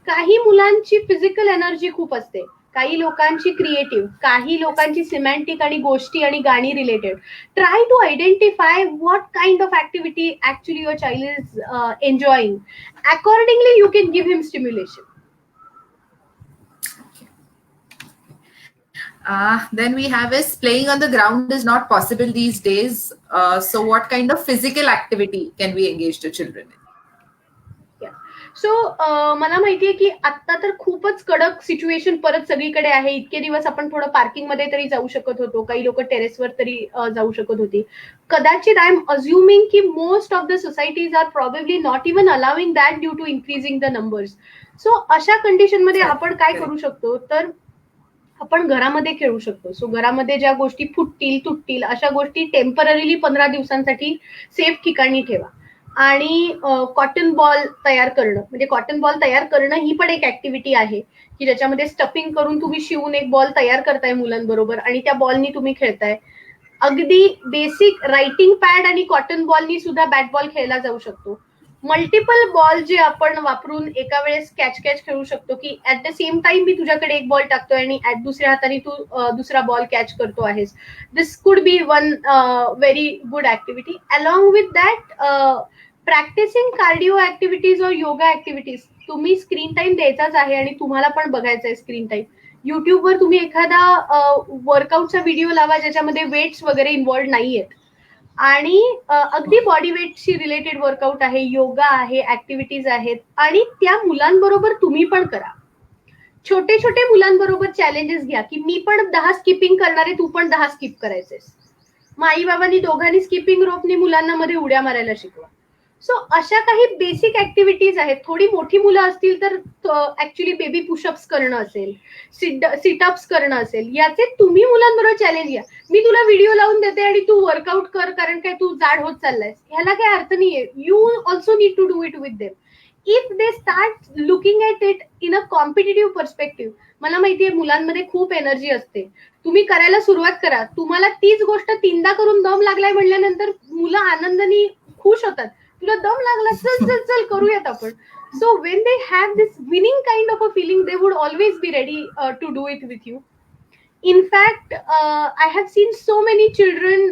काही मुलांची फिजिकल एनर्जी खूप असते, काही लोकांची क्रिएटिव्ह, काही लोकांची सिमॅन्टिक आणि गोष्टी आणि गाणी related. Try to identify what kind of activity actually your child is enjoying. Accordingly you can give him stimulation. Then we have is playing on the ground is not possible these days. So what kind of physical activity can we engage the children in? सो मला माहितीये की आता तर खूपच कडक situation परत सगळीकडे आहे. इतके दिवस आपण थोडं पार्किंगमध्ये तरी जाऊ शकत होतो, काही लोक टेरेसवर तरी जाऊ शकत होती. कदाचित आय एम अज्युमिंग की most of the societies are probably not even allowing that due to increasing the numbers. So अशा कंडिशनमध्ये आपण काय करू शकतो, तर आपण घरामध्ये खेळू शकतो. सो घरामध्ये ज्या गोष्टी फुटतील तुटतील अशा गोष्टी टेम्पररीली 15 दिवसांसाठी सेफ ठिकाणी ठेवा. आणि कॉटन बॉल तयार करणं, म्हणजे कॉटन बॉल तयार करणं ही पण एक ऍक्टिव्हिटी आहे की ज्याच्यामध्ये स्टफिंग करून तुम्ही शिवून एक बॉल तयार करताय मुलांबरोबर आणि त्या बॉलनी तुम्ही खेळताय. अगदी बेसिक रायटिंग पॅड आणि कॉटन बॉलनी सुद्धा बॅट बॉल खेळला जाऊ शकतो. मल्टिपल बॉल जे आपण वापरून एका वेळेस कॅच खेळू शकतो की ऍट द सेम टाइम मी तुझ्याकडे एक बॉल टाकतोय आणि ऍट दुसऱ्या हाताने तू दुसरा बॉल कॅच करतो आहेस. This could be one very good activity. Along with that practicing cardio activities और योगा ऍक्टिव्हिटीज. तुम्ही स्क्रीन टाइम द्यायचाच आहे आणि तुम्हाला पण बघायचा आहे स्क्रीन टाइम. युट्यूबवर तुम्ही एखादा वर्कआउटचा व्हिडिओ लावा ज्याच्यामध्ये वेट्स वगैरे इन्व्हॉल्व नाहीयेत आणि अगदी बॉडी वेटशी रिलेटेड वर्कआउट आहे, योगा आहे, ऍक्टिव्हिटीज आहेत आणि त्या मुलांबरोबर तुम्ही पण करा. छोटे छोटे मुलांबरोबर चॅलेंजेस घ्या की मी पण 10 स्किपिंग करणार आहे, तू पण 10 स्किप करायचेस. मग आई बाबांनी दोघांनी स्किपिंग रोपनी मुलांना मध्ये उड्या मारायला शिकवा. सो अशा काही बेसिक ऍक्टिव्हिटीज आहेत. थोडी मोठी मुलं असतील तर ऍक्च्युली बेबी पुशअप्स करणं असेल, सिटअप्स करणं असेल, याचे तुम्ही मुलांबरोबर चॅलेंज घ्या. मी तुला व्हिडिओ लावून देते आणि तू वर्कआउट कर कारण काय तू जाड होत चाललायस, ह्याला काय अर्थ नाहीये. You also need to do it with them. If they start looking at it in a competitive perspective. मला माहितीये मुलांमध्ये खूप एनर्जी असते, तुम्ही करायला सुरुवात करा. तुम्हाला तीच गोष्ट 3दा करून दम लागलाय म्हणल्यानंतर मुलं आनंदाने खुश होतात. तुला दम लागला, चल चल चल करूयात आपण. So when they have this winning kind of a feeling they would always be ready to do it with you. In fact, I have seen so many children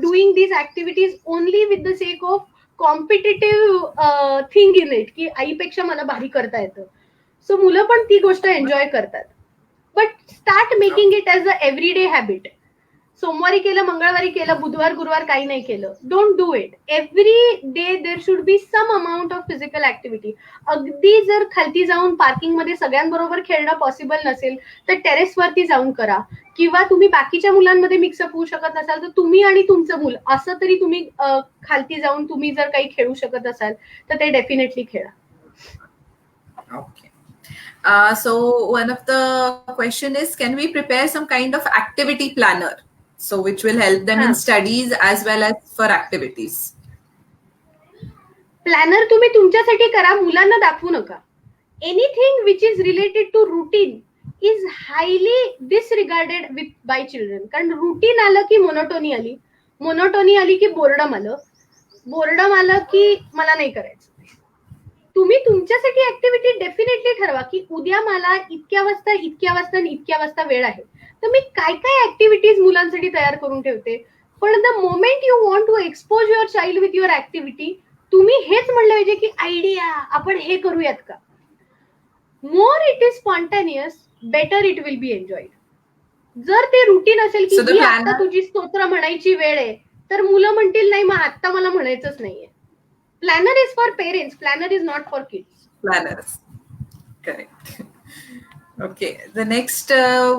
doing these activities only with the sake of competitive thing in it, की आईपेक्षा मला भारी करता येतं. सो मुलं पण ती गोष्ट enjoy करतात. But start making it as a everyday habit. सोमवारी केलं, मंगळवारी केलं, बुधवार गुरुवार काही नाही केलं. Don't do it. Every day there should be some amount of physical activity. अगदी जर खालती जाऊन पार्किंग मध्ये सगळ्यांबरोबर खेळणं पॉसिबल नसेल तर टेरेसवरती जाऊन करा. किंवा तुम्ही बाकीच्या मुलांमध्ये मिक्सअप होऊ शकत नसाल तर तुम्ही आणि तुमचं मुल असं तरी तुम्ही खालती जाऊन तुम्ही जर काही खेळू शकत असाल तर ते डेफिनेटली खेळा. Okay. So one of the question is, can we prepare some kind of activity planner, so which will help them in studies as well as for activities? Planner तुम्ही तुमच्यासाठी करा, मुलांना दाखवू नका. Anything which is related to routine is highly disregarded with by children. कारण routine आलं की monotony आली, मोनोटोनी आली की बोर्डम आलं, बोर्डम आलं की मला नाही करायचं. तुम्ही तुमच्यासाठी ऍक्टिव्हिटी डेफिनेटली ठरवा की उद्या मला इतक्या वाजता आणि इतक्या वाजता वेळ आहे, तर मी काय काय ऍक्टिव्हिटीज मुलांसाठी तयार करून ठेवते. पण the moment you want to expose your child with your activity, तुम्ही हेच म्हणलं पाहिजे की आयडिया आपण हे करूयात का. More it is spontaneous, better it will be enjoyed. जर ते रुटीन असेल की आता तुझी स्तोत्र म्हणायची वेळ आहे तर मुलं म्हणतील नाही मग आता मला म्हणायचंच नाहीये. Planner is for parents. Planner is not for kids. Planners. Correct. Okay. The next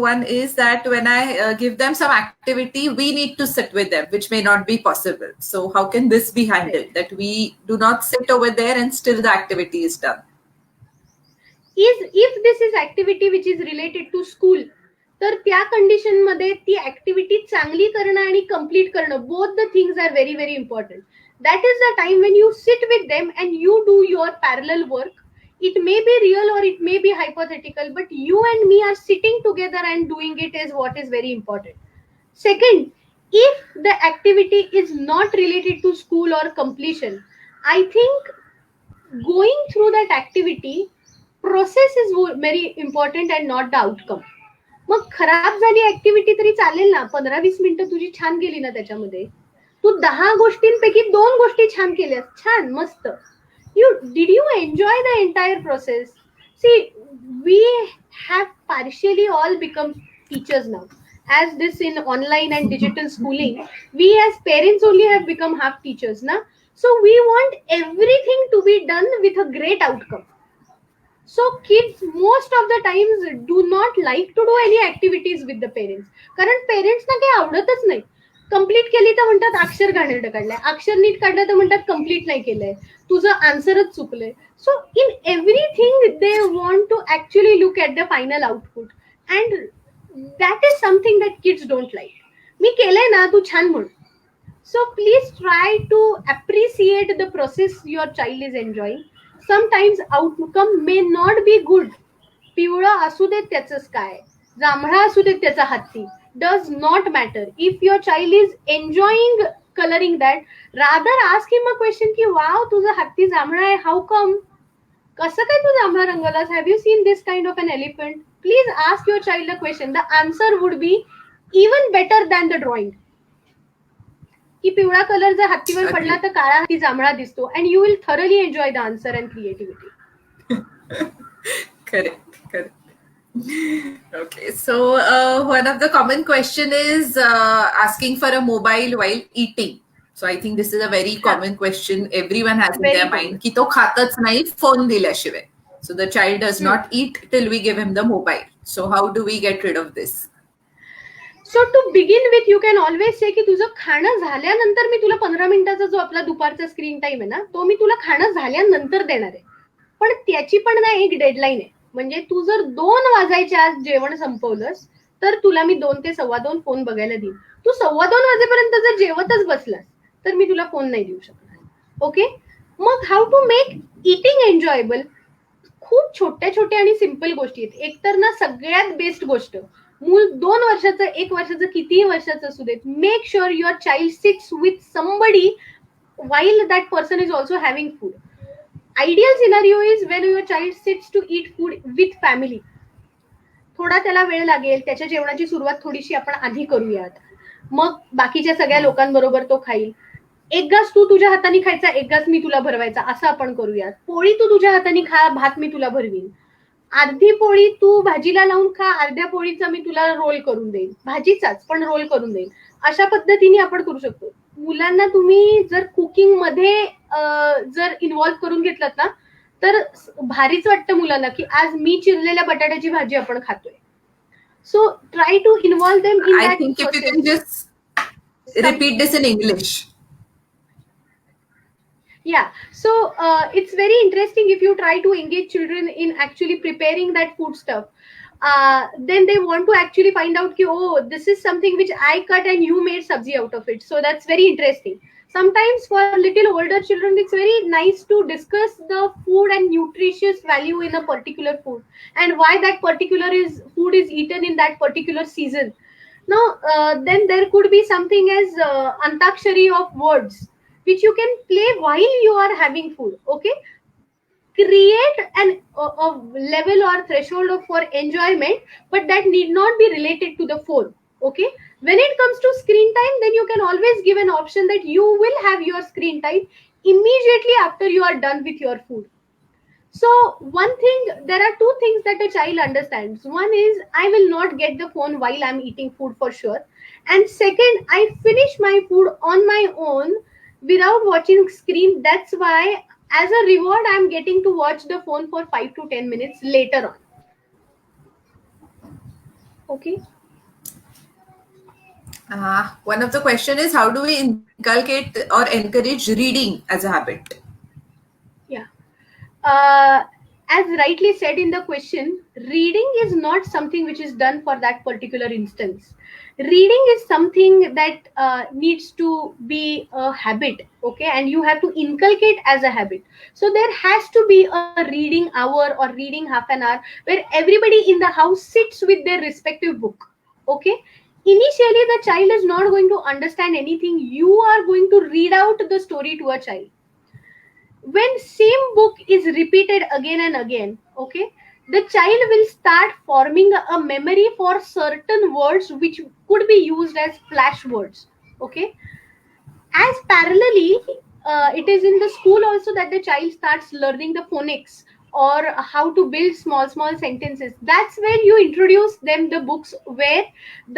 one is that when I give them some activity, we need to sit with them, which may not be possible. So how can this be handled? That we do not sit over there and still the activity is done. If this is activity which is related to school, तर त्या condition मध्ये ती activity चांगली करणं आणि complete करणं, both the things are very very important. That is the time when you sit with them and you do your parallel work. It may be real or it may be hypothetical, but you and me are sitting together and doing it is what is very important. Second, if the activity is not related to school or completion, I think going through that activity process is very important and not the outcome. मग खराब झाली activity तरी चालेल ना, 15-20 मिनिटं तुझी छान गेली ना त्याच्यामध्ये, तू 10 गोष्टींपैकी 2 गोष्टी छान केल्यास, छान मस्त. Did you enjoy the entire process? See, we have partially all become teachers now. as this in online and digital schooling, we as parents only have become half teachers na. So we want everything to be done with a great outcome. So kids most of the times do not like to do any activities with the parents, कारण पेरेंट्सना काही आवडतच नाही. Complete केली तर म्हणतात अक्षर घाणेरडं काढलंय, अक्षर नीट काढलं तर म्हणतात कंप्लीट नाही केलंय, तुझं आन्सरच चुकलंय. So in everything they want to actually look at the final output, and that is something that kids don't like. मी केलंय ना, तू छान म्हण. So please try to appreciate the process your child is enjoying. Sometimes outcome may not be good. पिवळं असू देत त्याचं स्काय, जांभळा असू देत त्याचा हत्ती, does not matter. If your child is enjoying coloring that, rather ask him a question की wow तुझा हत्ती जांभळा आहे, how come? कसं काय तू जांभळा रंगवलास? Have you seen this kind of an elephant? Please ask your child a question. The answer would be even better than the drawing. की पिवळा कलर जर हत्तीवर पडला तर काळा हत्ती जांभळा दिसतो, and you will thoroughly enjoy the answer and creativity. Correct. Okay, so one of the common question is asking for a mobile while eating. So I think this is a very common question everyone has in their mind की तो खातच नाही phone दिल्याशिवाय. So the child does not eat till we give him the mobile. So how do we get rid of this? So to begin with you can always say की तुझं खाणं झाल्यानंतर मी तुला 15 मिनिटाचा जो आपला दुपारचा स्क्रीन टाइम आहे ना, तो मी तुला खाणं झाल्यानंतर देणार आहे. पण त्याची पण ना एक डेडलाईन आहे. म्हणजे तू जर 2 वाजायच्या आज जेवण संपवलंस तर तुला मी 2 ते 2:15 फोन बघायला देईन. तू 2:15 वाजेपर्यंत जर जेवतच बसलास तर मी तुला फोन नाही देऊ शकणार. ओके, मग how to make eating enjoyable. खूप छोट्या छोट्या आणि सिम्पल गोष्टी आहेत. एकतर ना सगळ्यात बेस्ट गोष्ट, मूल 2 वर्षाचं 1 वर्षाचं कितीही वर्षाचं असू देत, make sure your child sits with somebody while that person is also having food. Ideal scenario is when your child sits to eat food with family. थोडा त्याला वेळ लागेल, त्याच्या जेवणाची सुरुवात थोडीशी आपण आधी करूयात, मग बाकीच्या सगळ्या लोकांबरोबर तो खाईल. एक घास तू तुझ्या हाताने खायचा, एक घास मी तुला भरवायचा, असं आपण करूयात. पोळी तू तुझ्या हाताने खा, भात मी तुला भरवीन. अर्धी पोळी तू भाजीला लावून खा, अर्ध्या पोळीचा मी तुला रोल करून देईन, भाजीचाच पण रोल करून देईन. अशा पद्धतीने आपण करू शकतो. मुलांना तुम्ही जर कुकिंग मध्ये जर इन्व्हॉल्व्ह करून घेतलात ना, तर भारीच वाटतं मुलांना की आज मी चिरलेल्या बटाट्याची भाजी आपण खातोय. So try to involve them in that. I think if you can just repeat this in English. Yeah, so it's very interesting if you try to engage children in actually preparing that food stuff. Then they want to actually find out ki, oh, this is something which I cut and you made sabzi out of it. So that's very interesting. Sometimes for little older children, it's very nice to discuss the food and nutritious value in a particular food and why that particular food is eaten in that particular season. Now, then there could be something as antakshari of words, which you can play while you are having food. Okay, create a level or threshold for enjoyment, but that need not be related to the phone. Okay, when it comes to screen time, then you can always give an option that you will have your screen time immediately after you are done with your food. So one thing, there are 2 things that a child understands. One is I will not get the phone while I'm eating food for sure, and second, I finish my food on my own without watching screen. That's why as a reward I'm getting to watch the phone for 5 to 10 minutes later on. Okay, one of the question is how do we inculcate or encourage reading as a habit? Yeah, as rightly said in the question, reading is not something which is done for that particular instance. Reading is something that needs to be a habit. Okay, and you have to inculcate as a habit. So there has to be a reading hour or reading half an hour where everybody in the house sits with their respective book. Okay, initially the child is not going to understand anything. You are going to read out the story to a child. When same book is repeated again and again, okay, the child will start forming a memory for certain words which could be used as flash words. Okay, as parallelly it is in the school also that the child starts learning the phonics or how to build small sentences. That's where you introduce them the books where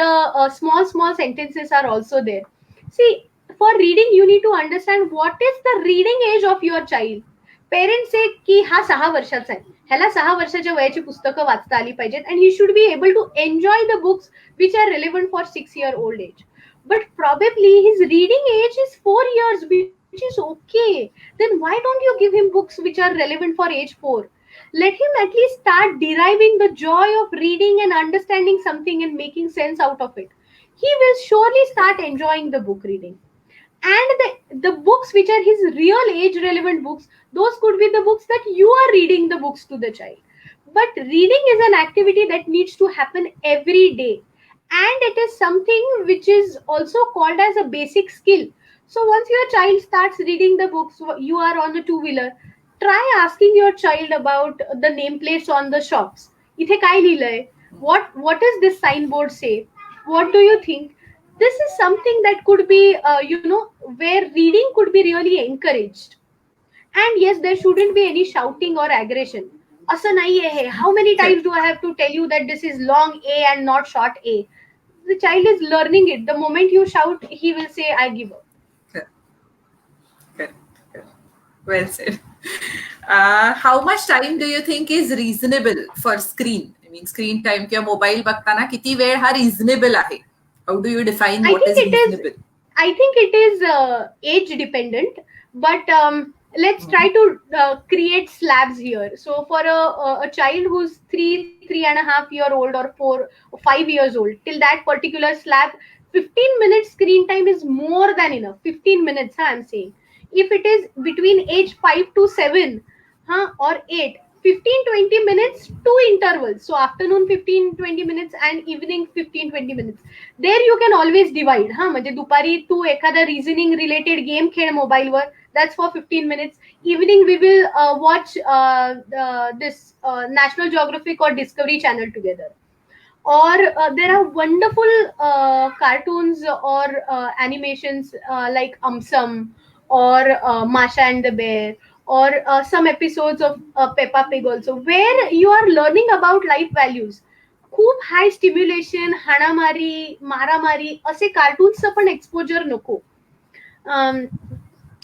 the small sentences are also there. See, for reading you need to understand what is the reading age of your child. Parents से की हा 6 वर्षाचा आहे, ह्याला 6 वर्षाच्या वयाची पुस्तकं वाचता आली पाहिजेत, and he should be able to enjoy the books which are relevant for 6-year-old age. But probably his reading age is 4 years, which is okay. Then why don't you give him books which are relevant for age 4? Let him at least start deriving the joy of reading and understanding something and making sense out of it. He will surely start enjoying the book reading. And the books which are his real age relevant books, those could be the books that you are reading the books to the child. But reading is an activity that needs to happen every day, and it is something which is also called as a basic skill. So once your child starts reading the books, you are on a two-wheeler, try asking your child about the nameplates on the shops. इथे काय लिहिलंय? What does this signboard say? What do you think? This is something that could be where reading could be really encouraged. And yes, there shouldn't be any shouting or aggression. असं नाहीये हे. How many times do I have to tell you that this is long A and not short A? The child is learning it. The moment you shout, he will say, I give up. Correct. Well said. How much time do you think is reasonable for screen? I mean, screen time किंवा mobile बघताना किती वेळ हा reasonable आहे? How do you define what is reasonable? I think it is age dependent, but let's try to create slabs here. So for a child who's 3.5-year-old or 4 or 5 years old, till that particular slab, 15 minutes screen time is more than enough. 15 minutes, I'm saying. If it is between age 5 to 7 or 8, 15-20 minutes, 2 intervals. So afternoon 15-20 minutes and evening 15-20 minutes. There you can always divide. म्हणजे दुपारी तू एखादा reasoning related game खेळ मोबाईलवर, that's for 15 minutes. Evening we will watch this National Geographic or Discovery Channel together. Or there are wonderful cartoons or animations like Sum or Masha and the Bear, or some episodes of Peppa Pig also, where you are learning about life values. खूप हाय stimulation, हाणामारी, मारामारी असे कार्टून्सचं पण exposure नको.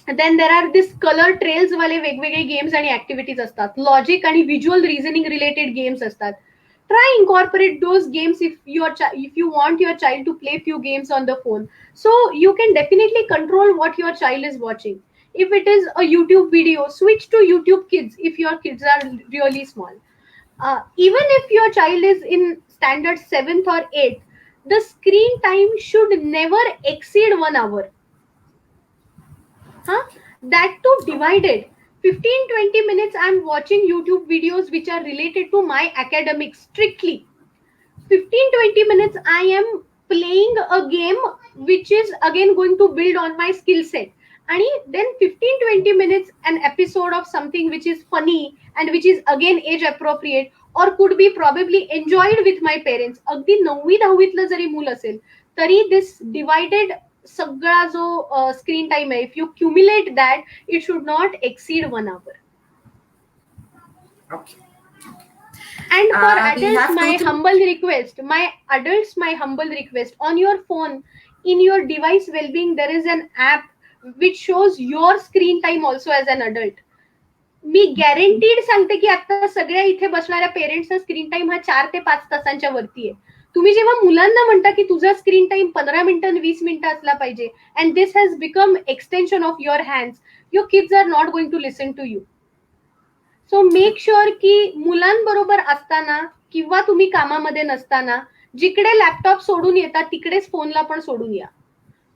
Then there are this colour trails वाले वेगवेगळे games आणि activities असतात, लॉजिक आणि व्हिज्युअल रिझनिंग रिलेटेड गेम्स असतात. Try incorporate those games if you want your child to play few games on the phone, so you can definitely control what your child is watching. If it is a YouTube video, switch to YouTube Kids if your kids are really small. Even if your child is in standard 7th or 8th, the screen time should never exceed 1 hour. That too divided. 15-20 minutes I'm watching YouTube videos which are related to my academics strictly. 15-20 minutes I am playing a game which is again going to build on my skill set. And then 15-20 minutes an episode of something which is funny and which is again age appropriate or could be probably enjoyed with my parents. अगदी 9वी-10वीतलं जरी मूल असेल तरी this divided सगळा जो screen time आहे, if you cumulate that, it should not exceed 1 hour. Okay. And for adults, my humble request, on your phone, in your device well-being, there is an app which shows your screen time also as an adult. Me guaranteed सांगते की आता सगळ्या इथे बसणाऱ्या पेरेंट्सचा screen time हा 4 ते 5 तासांच्या वरती आहे. तुम्ही जेव्हा मुलांना म्हणता की तुझा स्क्रीन टाइम 15 मिनिटं 20 मिनिटं असला पाहिजे, and this has become extension of your hands, your kids are not going to listen to you. So make sure की मुलांबरोबर असताना किंवा तुम्ही कामामध्ये नसताना जिकडे लॅपटॉप सोडून येतात तिकडेच फोनला पण सोडून या.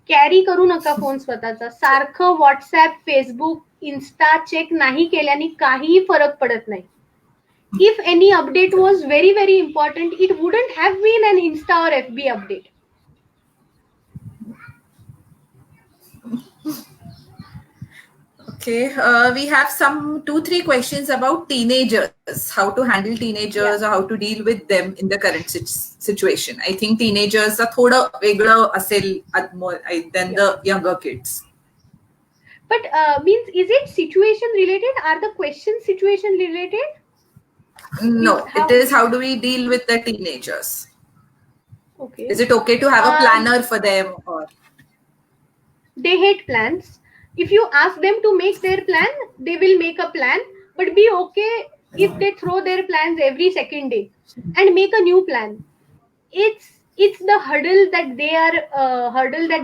कॅरी करू नका फोन स्वतःचा. सारखं व्हॉट्सअप, फेसबुक, इन्स्टा चेक नाही केल्याने काहीही फरक पडत नाही. If any update was very, very important, it wouldn't have been an Insta or FB update. Okay, we have some 2-3 questions about teenagers, how to handle teenagers or how to deal with them in the current situation. I think teenagers are थोडं वेगळं असेल than the younger kids. But means, is it situation related? Are the questions situation related? No, it is how do we deal with the teenagers? Okay. Is it okay to have a planner for them, or They hate plans. If you ask them to make their plan, they will make a plan, but be okay if they throw their plans every second day and make a new plan. It's the hurdle that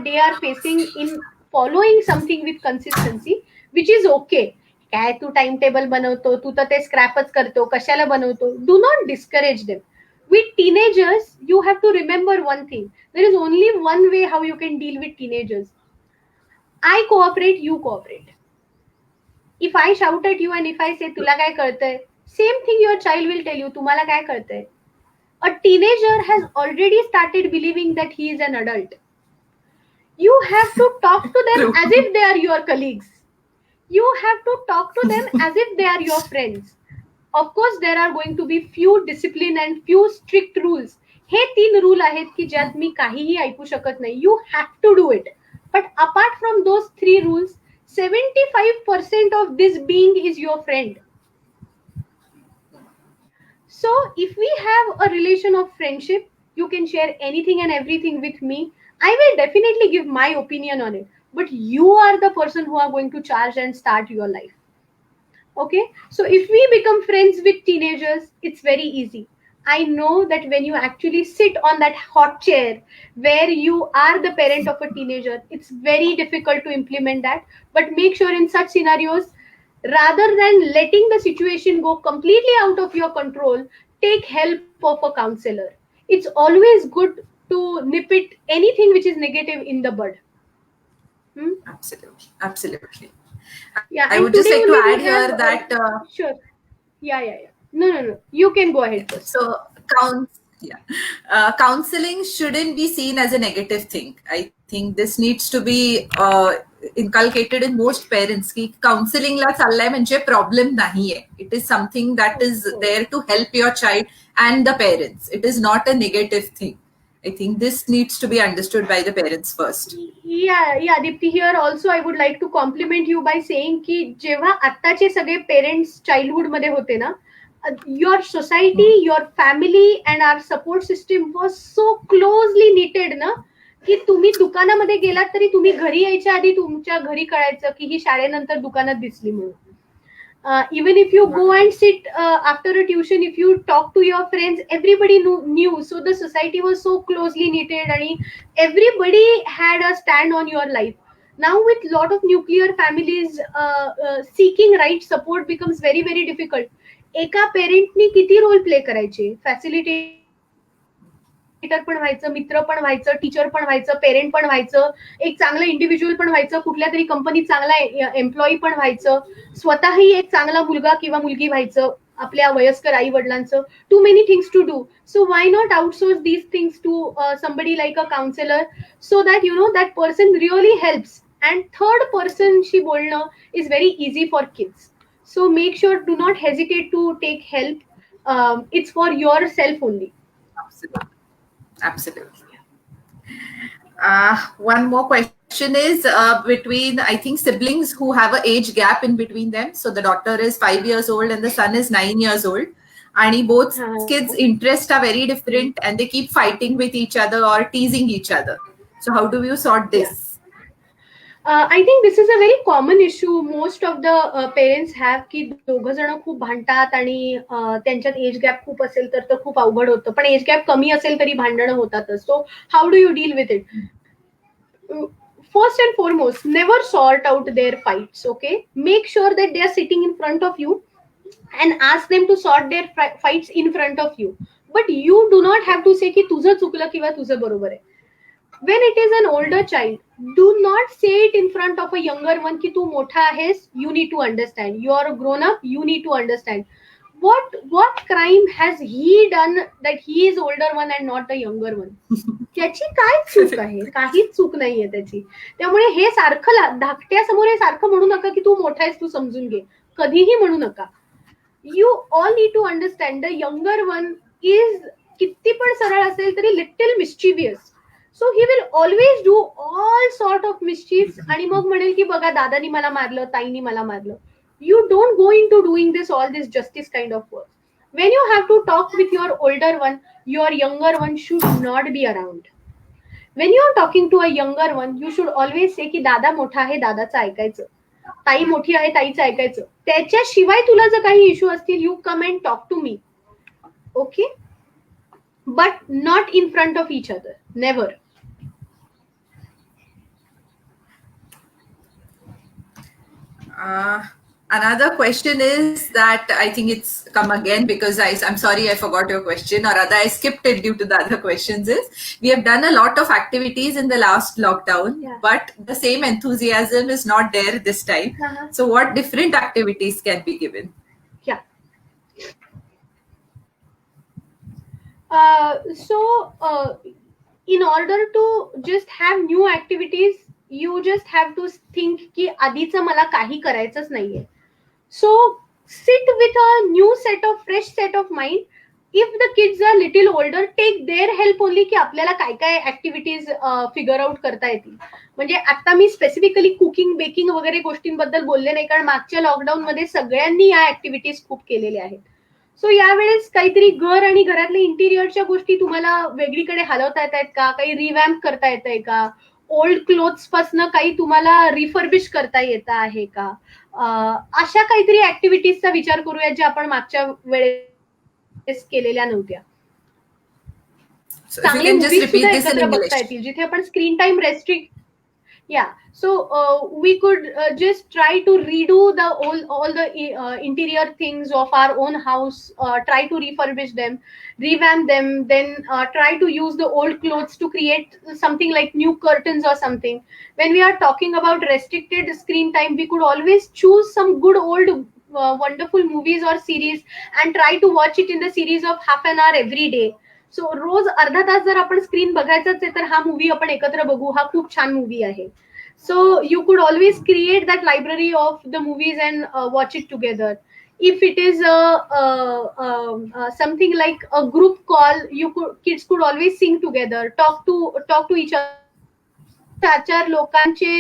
they are facing in following something with consistency, which is okay. काय तू time table बनवतो, तू तर ते स्क्रॅपच करतो, कशाला बनवतो? Do not discourage them. With teenagers, you have to remember one thing. There is only one way how you can deal with teenagers. I cooperate, you cooperate. If I shout at you and if I say तुला काय कळतंय, same thing your child will tell you, तुम्हाला काय कळतंय. A teenager has already started believing that he is an adult. You have to talk to them True. as if they are your colleagues. You have to talk to them as if they are your friends. Of course, there are going to be few discipline and few strict rules. हे 3 rule आहेत की ज्यात मी काहीही ऐकू शकत नाही. You have to do it. But apart from those 3 rules, 75% of this being is your friend. So if we have a relation of friendship, you can share anything and everything with me. I will definitely give my opinion on it. But you are the person who are going to charge and start your life. Okay? So if we become friends with teenagers, it's very easy. I know that when you actually sit on that hot chair where you are the parent of a teenager, it's very difficult to implement that. But make sure in such scenarios, rather than letting the situation go completely out of your control, take help of a counselor. It's always good to nip it anything which is negative in the bud. Absolutely. Yeah, I and would just today like to only add we here have that sure. Yeah. No. You can go ahead first. so counseling shouldn't be seen as a negative thing. I think this needs to be inculcated in most parents की counseling ला चाललाय म्हणजे problem नाहीये. It is something that is there to help your child and the parents. It is not a negative thing. I think this needs to be understood by the parents first. Yeah, Dipti, here also I would like to compliment you by saying की जेव्हा आत्ताचे सगळे parents childhood मध्ये होते ना, your society, your family and our support system was so closely knitted ना, की तुम्ही दुकानामध्ये गेलात तरी तुम्ही घरी यायच्या आधी तुमच्या घरी कळायचं की ही शाळेनंतर दुकानात दिसली म्हणून. Even if you go and sit after a tuition, if you talk to your friends, everybody knew. So the society was so closely knitted and everybody had a stand on your life. Now with lot of nuclear families, seeking right support becomes very, very difficult. एका पेरेंटनी किती role play करायचे? Facilitator पण व्हायचं, मित्र पण व्हायचं, teacher पण व्हायचं, parent पण व्हायचं, एक चांगलं इंडिव्हिज्युअल पण व्हायचं, कुठल्या तरी कंपनीत चांगला एम्प्लॉई पण व्हायचं, स्वतःही एक चांगला मुलगा किंवा मुलगी व्हायचं आपल्या वयस्कर आई वडिलांचं. Too many things to do. So why not outsource these things to somebody like a counselor, so that you know that person really helps. And third person she बोलणं is very easy for kids. So make sure, do not hesitate to take help. It's for yourself only. Absolutely. One more question is between, I think, siblings who have an age gap in between them. So the daughter is 5 years old and the son is 9 years old. And both kids' interests are very different and they keep fighting with each other or teasing each other. So how do you sort this? I think this is a very common issue. Most of the parents have की दोघं जण खूप भांडतात आणि त्यांच्यात age gap खूप असेल तर खूप अवघड होतं. पण एज गॅप कमी असेल तरी भांडणं होतातच. So how do you deal with it? First and foremost, never sort out their fights. Okay, make sure that they are sitting in front of you and ask them to sort their fights in front of you. But you do not have to say की तुझं चुकलं किंवा तुझं बरोबर आहे. When it is an older child, do not say it in front of a younger one ki tu motha ahes, you need to understand. You are a grown up, you need to understand. What crime has he done that he is older one and not a younger one? त्याची काय चूक आहे? काहीच चूक नाहीये त्याची. त्यामुळे हे सारखं धाकट्यासमोर हे सारखं म्हणू नका की तू मोठा आहेस, तू समजून घे. कधीही म्हणू नका. You all need to understand the younger one is किती पण सरळ असेल तरी little mischievous. So he will always do all sort of mischiefs आणि मग म्हणेल की बघा दादानी मला मारलं, ताईनी मला मारलं. You don't go into doing all this justice kind of work. when you have to talk with your older one, your younger one should not be around. When you are talking to a younger one, you should always say की दादा मोठा आहे, दादाचं ऐकायचं, ताई मोठी आहे, ताईचं ऐकायचं. त्याच्याशिवाय तुला जर काही इश्यू असतील, you come and talk to me, okay, but not in front of each other, never. Another question is that I think it's come again because I'm sorry I forgot your question, or rather I skipped it due to the other questions. Is we have done a lot of activities in the last lockdown, but the same enthusiasm is not there this time. So what different activities can be given? Yeah. In order to just have new activities, you just have to think की आधीचं मला काही करायचंच नाहीये. So sit with a new fresh set of mind. If the kids are little older, take their help only की आपल्याला काय काय ऍक्टिव्हिटीज फिगर आउट करता येतील. म्हणजे आता मी स्पेसिफिकली कुकिंग बेकिंग वगैरे गोष्टींबद्दल बोलले नाही, कारण मागच्या लॉकडाऊन मध्ये सगळ्यांनी या ऍक्टिव्हिटीज खूप केलेल्या आहेत. सो यावेळेस काहीतरी घर आणि घरातल्या इंटिरियरच्या गोष्टी तुम्हाला वेगळीकडे हलवता येत आहेत का, काही रिवॅम्प करता येत आहे का, ओल्ड क्लोथ्स पासून काही तुम्हाला रिफर्बिश करता येत आहे का, अशा काहीतरी ऍक्टिव्हिटीजचा विचार करूया ज्या आपण मागच्या वेळेस केलेल्या नव्हत्या. चांगले मूवीज सुद्धा एकत्र बघता येतील जिथे आपण screen time restrict. Yeah, so we could just try to redo all the interior things of our own house, try to refurbish them, revamp them, then try to use the old clothes to create something like new curtains or something. When we are talking about restricted screen time, we could always choose some good old wonderful movies or series and try to watch it in the series of half an hour every day. सो रोज अर्धा तास जर आपण screen बघायचाच आहे तर हा movie आपण एकत्र बघू, हा खूप छान मूवी आहे. So you could always create that library of the movies and watch it together. If it is something like a group call, kids could always sing together, talk to each other. 4 लोकांचे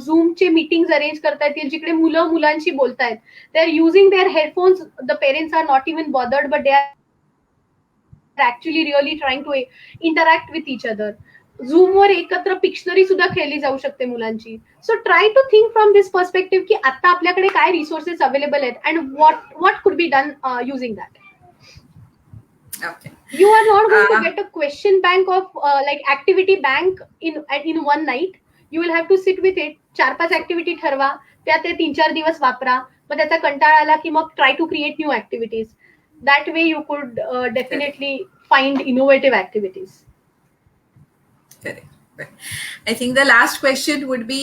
झूमचे meetings arrange करता येतील जिकडे मुलं मुलांशी बोलतायत. They are using their headphones, the parents are not even bothered, but they are actually really trying to interact with each other. Zoom वर एकत्र pictionary सुद्धा खेळली जाऊ शकते मुलांची. So try to think from this perspective की आता आपल्याकडे काय रिसोर्सेस अवेलेबल आहेत and what could be done using that. Okay. You are not going to get a question bank of like activity bank in one night. You will have to sit with it. 4-5 activity ठरवा, त्या ते 3-4 दिवस वापरा, मग त्याचा कंटाळा आला की मग try to create new activities. That way you could definitely find innovative activities. Correct. I think the last question would be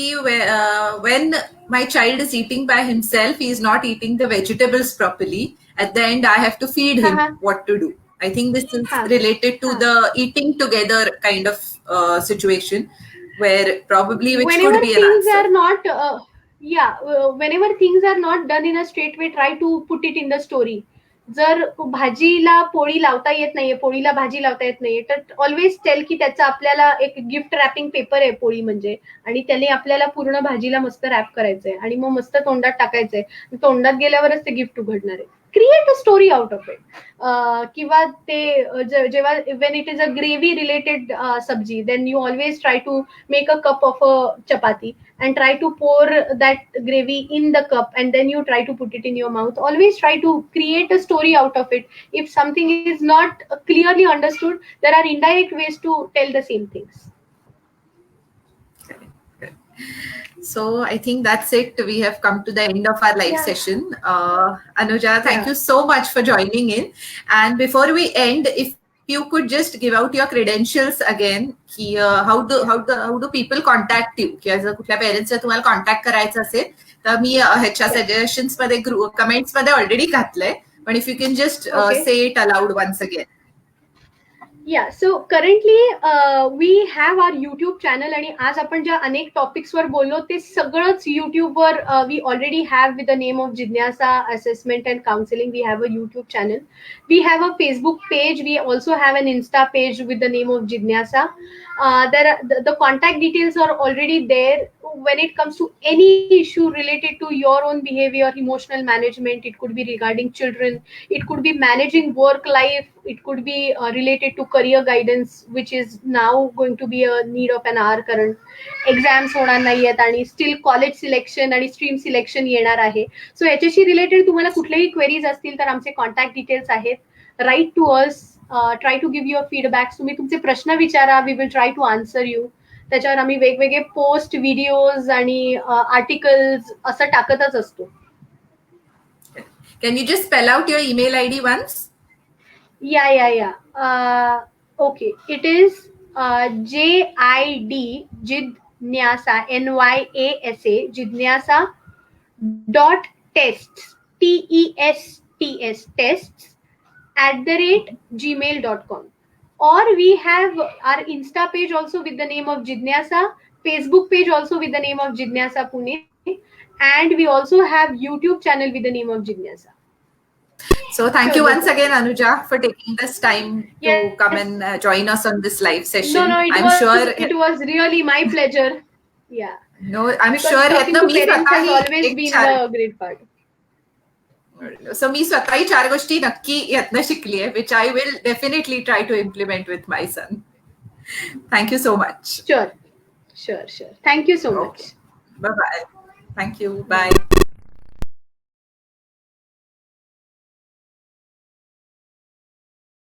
when my child is eating by himself, he is not eating the vegetables properly. At the end, I have to feed him. What to do? I think this is related to the eating together kind of situation, where probably which whenever could be an things answer. are not whenever things are not done in a straight way, try to put it in the story. जर भाजीला पोळी लावता येत नाहीये, पोळीला भाजी लावता येत नाहीये, तर ऑलवेज टेल की त्याचा आपल्याला एक गिफ्ट रॅपिंग पेपर आहे पोळी म्हणजे, आणि त्याने आपल्याला पूर्ण भाजीला मस्त रॅप करायचंय आणि मग मस्त तोंडात टाकायचंय. तोंडात गेल्यावरच ते गिफ्ट उघडणार आहे. Create a story out of it. किंवा ते जेव्हा when it is a gravy related sabji, then you always try to make a cup of a chapati and try to pour that gravy in the cup and then you try to put it in your mouth. Always try to create a story out of it. If something is not clearly understood, there are indirect ways to tell the same things. So I think that's it. We have come to the end of our live session. Anuja, thank you so much for joining in. And before we end, if you could just give out your credentials again, how do people contact you? किंवा जर कुठल्या पेरेंट्सला तुम्हाला contact करायचं असेल तर मी ह्याच्या suggestions मध्ये comments मध्ये ऑलरेडी घातलंय, पण if you can just say it allowed once again. Yeah, so currently we have our YouTube channel आणि आज आपण ज्या अनेक टॉपिक्स वर बोललो ते सगळंच YouTube were we already have with the name of Jignasa Assessment and Counseling. We have a YouTube channel. We have a Facebook page. We also have an Insta page with the name of Jignasa. The contact details are already there. When it comes to any issue related to your own behavior, emotional management, it could be regarding children, it could be managing work life, it could be related to career guidance, which is now going to be a need of an hour current exams होणार नाही आहेत आणि steel college selection आणि stream selection येणार आहे. सो याच्याशी related तुम्हाला कुठलेही क्वेरीज असतील तर आमचे कॉन्टॅक्ट डिटेल्स आहेत. Write to us, try to give your feedbacks. तुम्ही तुमचे प्रश्न विचारा, we will try to answer you. त्याच्यावर आम्ही वेगवेगळे पोस्ट, व्हिडिओज आणि आर्टिकल्स असं टाकतच असतो. Can you just spell out your email ID once? Yeah. Okay, it is JID Jidnyasa NYASA Jidnyasa dot tests tests @gmail.com. Or we have our Insta page also with the name of Jidnyasa, Facebook page also with the name of Jidnyasa Pune, and we also have YouTube channel with the name of Jidnyasa. So thank you once again, Anuja, for taking this time to Yes. come and join us on this live session. No, it was really my pleasure. Yeah. No, I'm Because sure talking to me parents has स्वतःही always एक been चार- the great part. So मी स्वतःही 4 गोष्टी नक्की यातनं शिकली आहे, which I will definitely try to implement with my son. Thank you so much. Sure. Thank you so much. Bye bye. Thank you. Bye.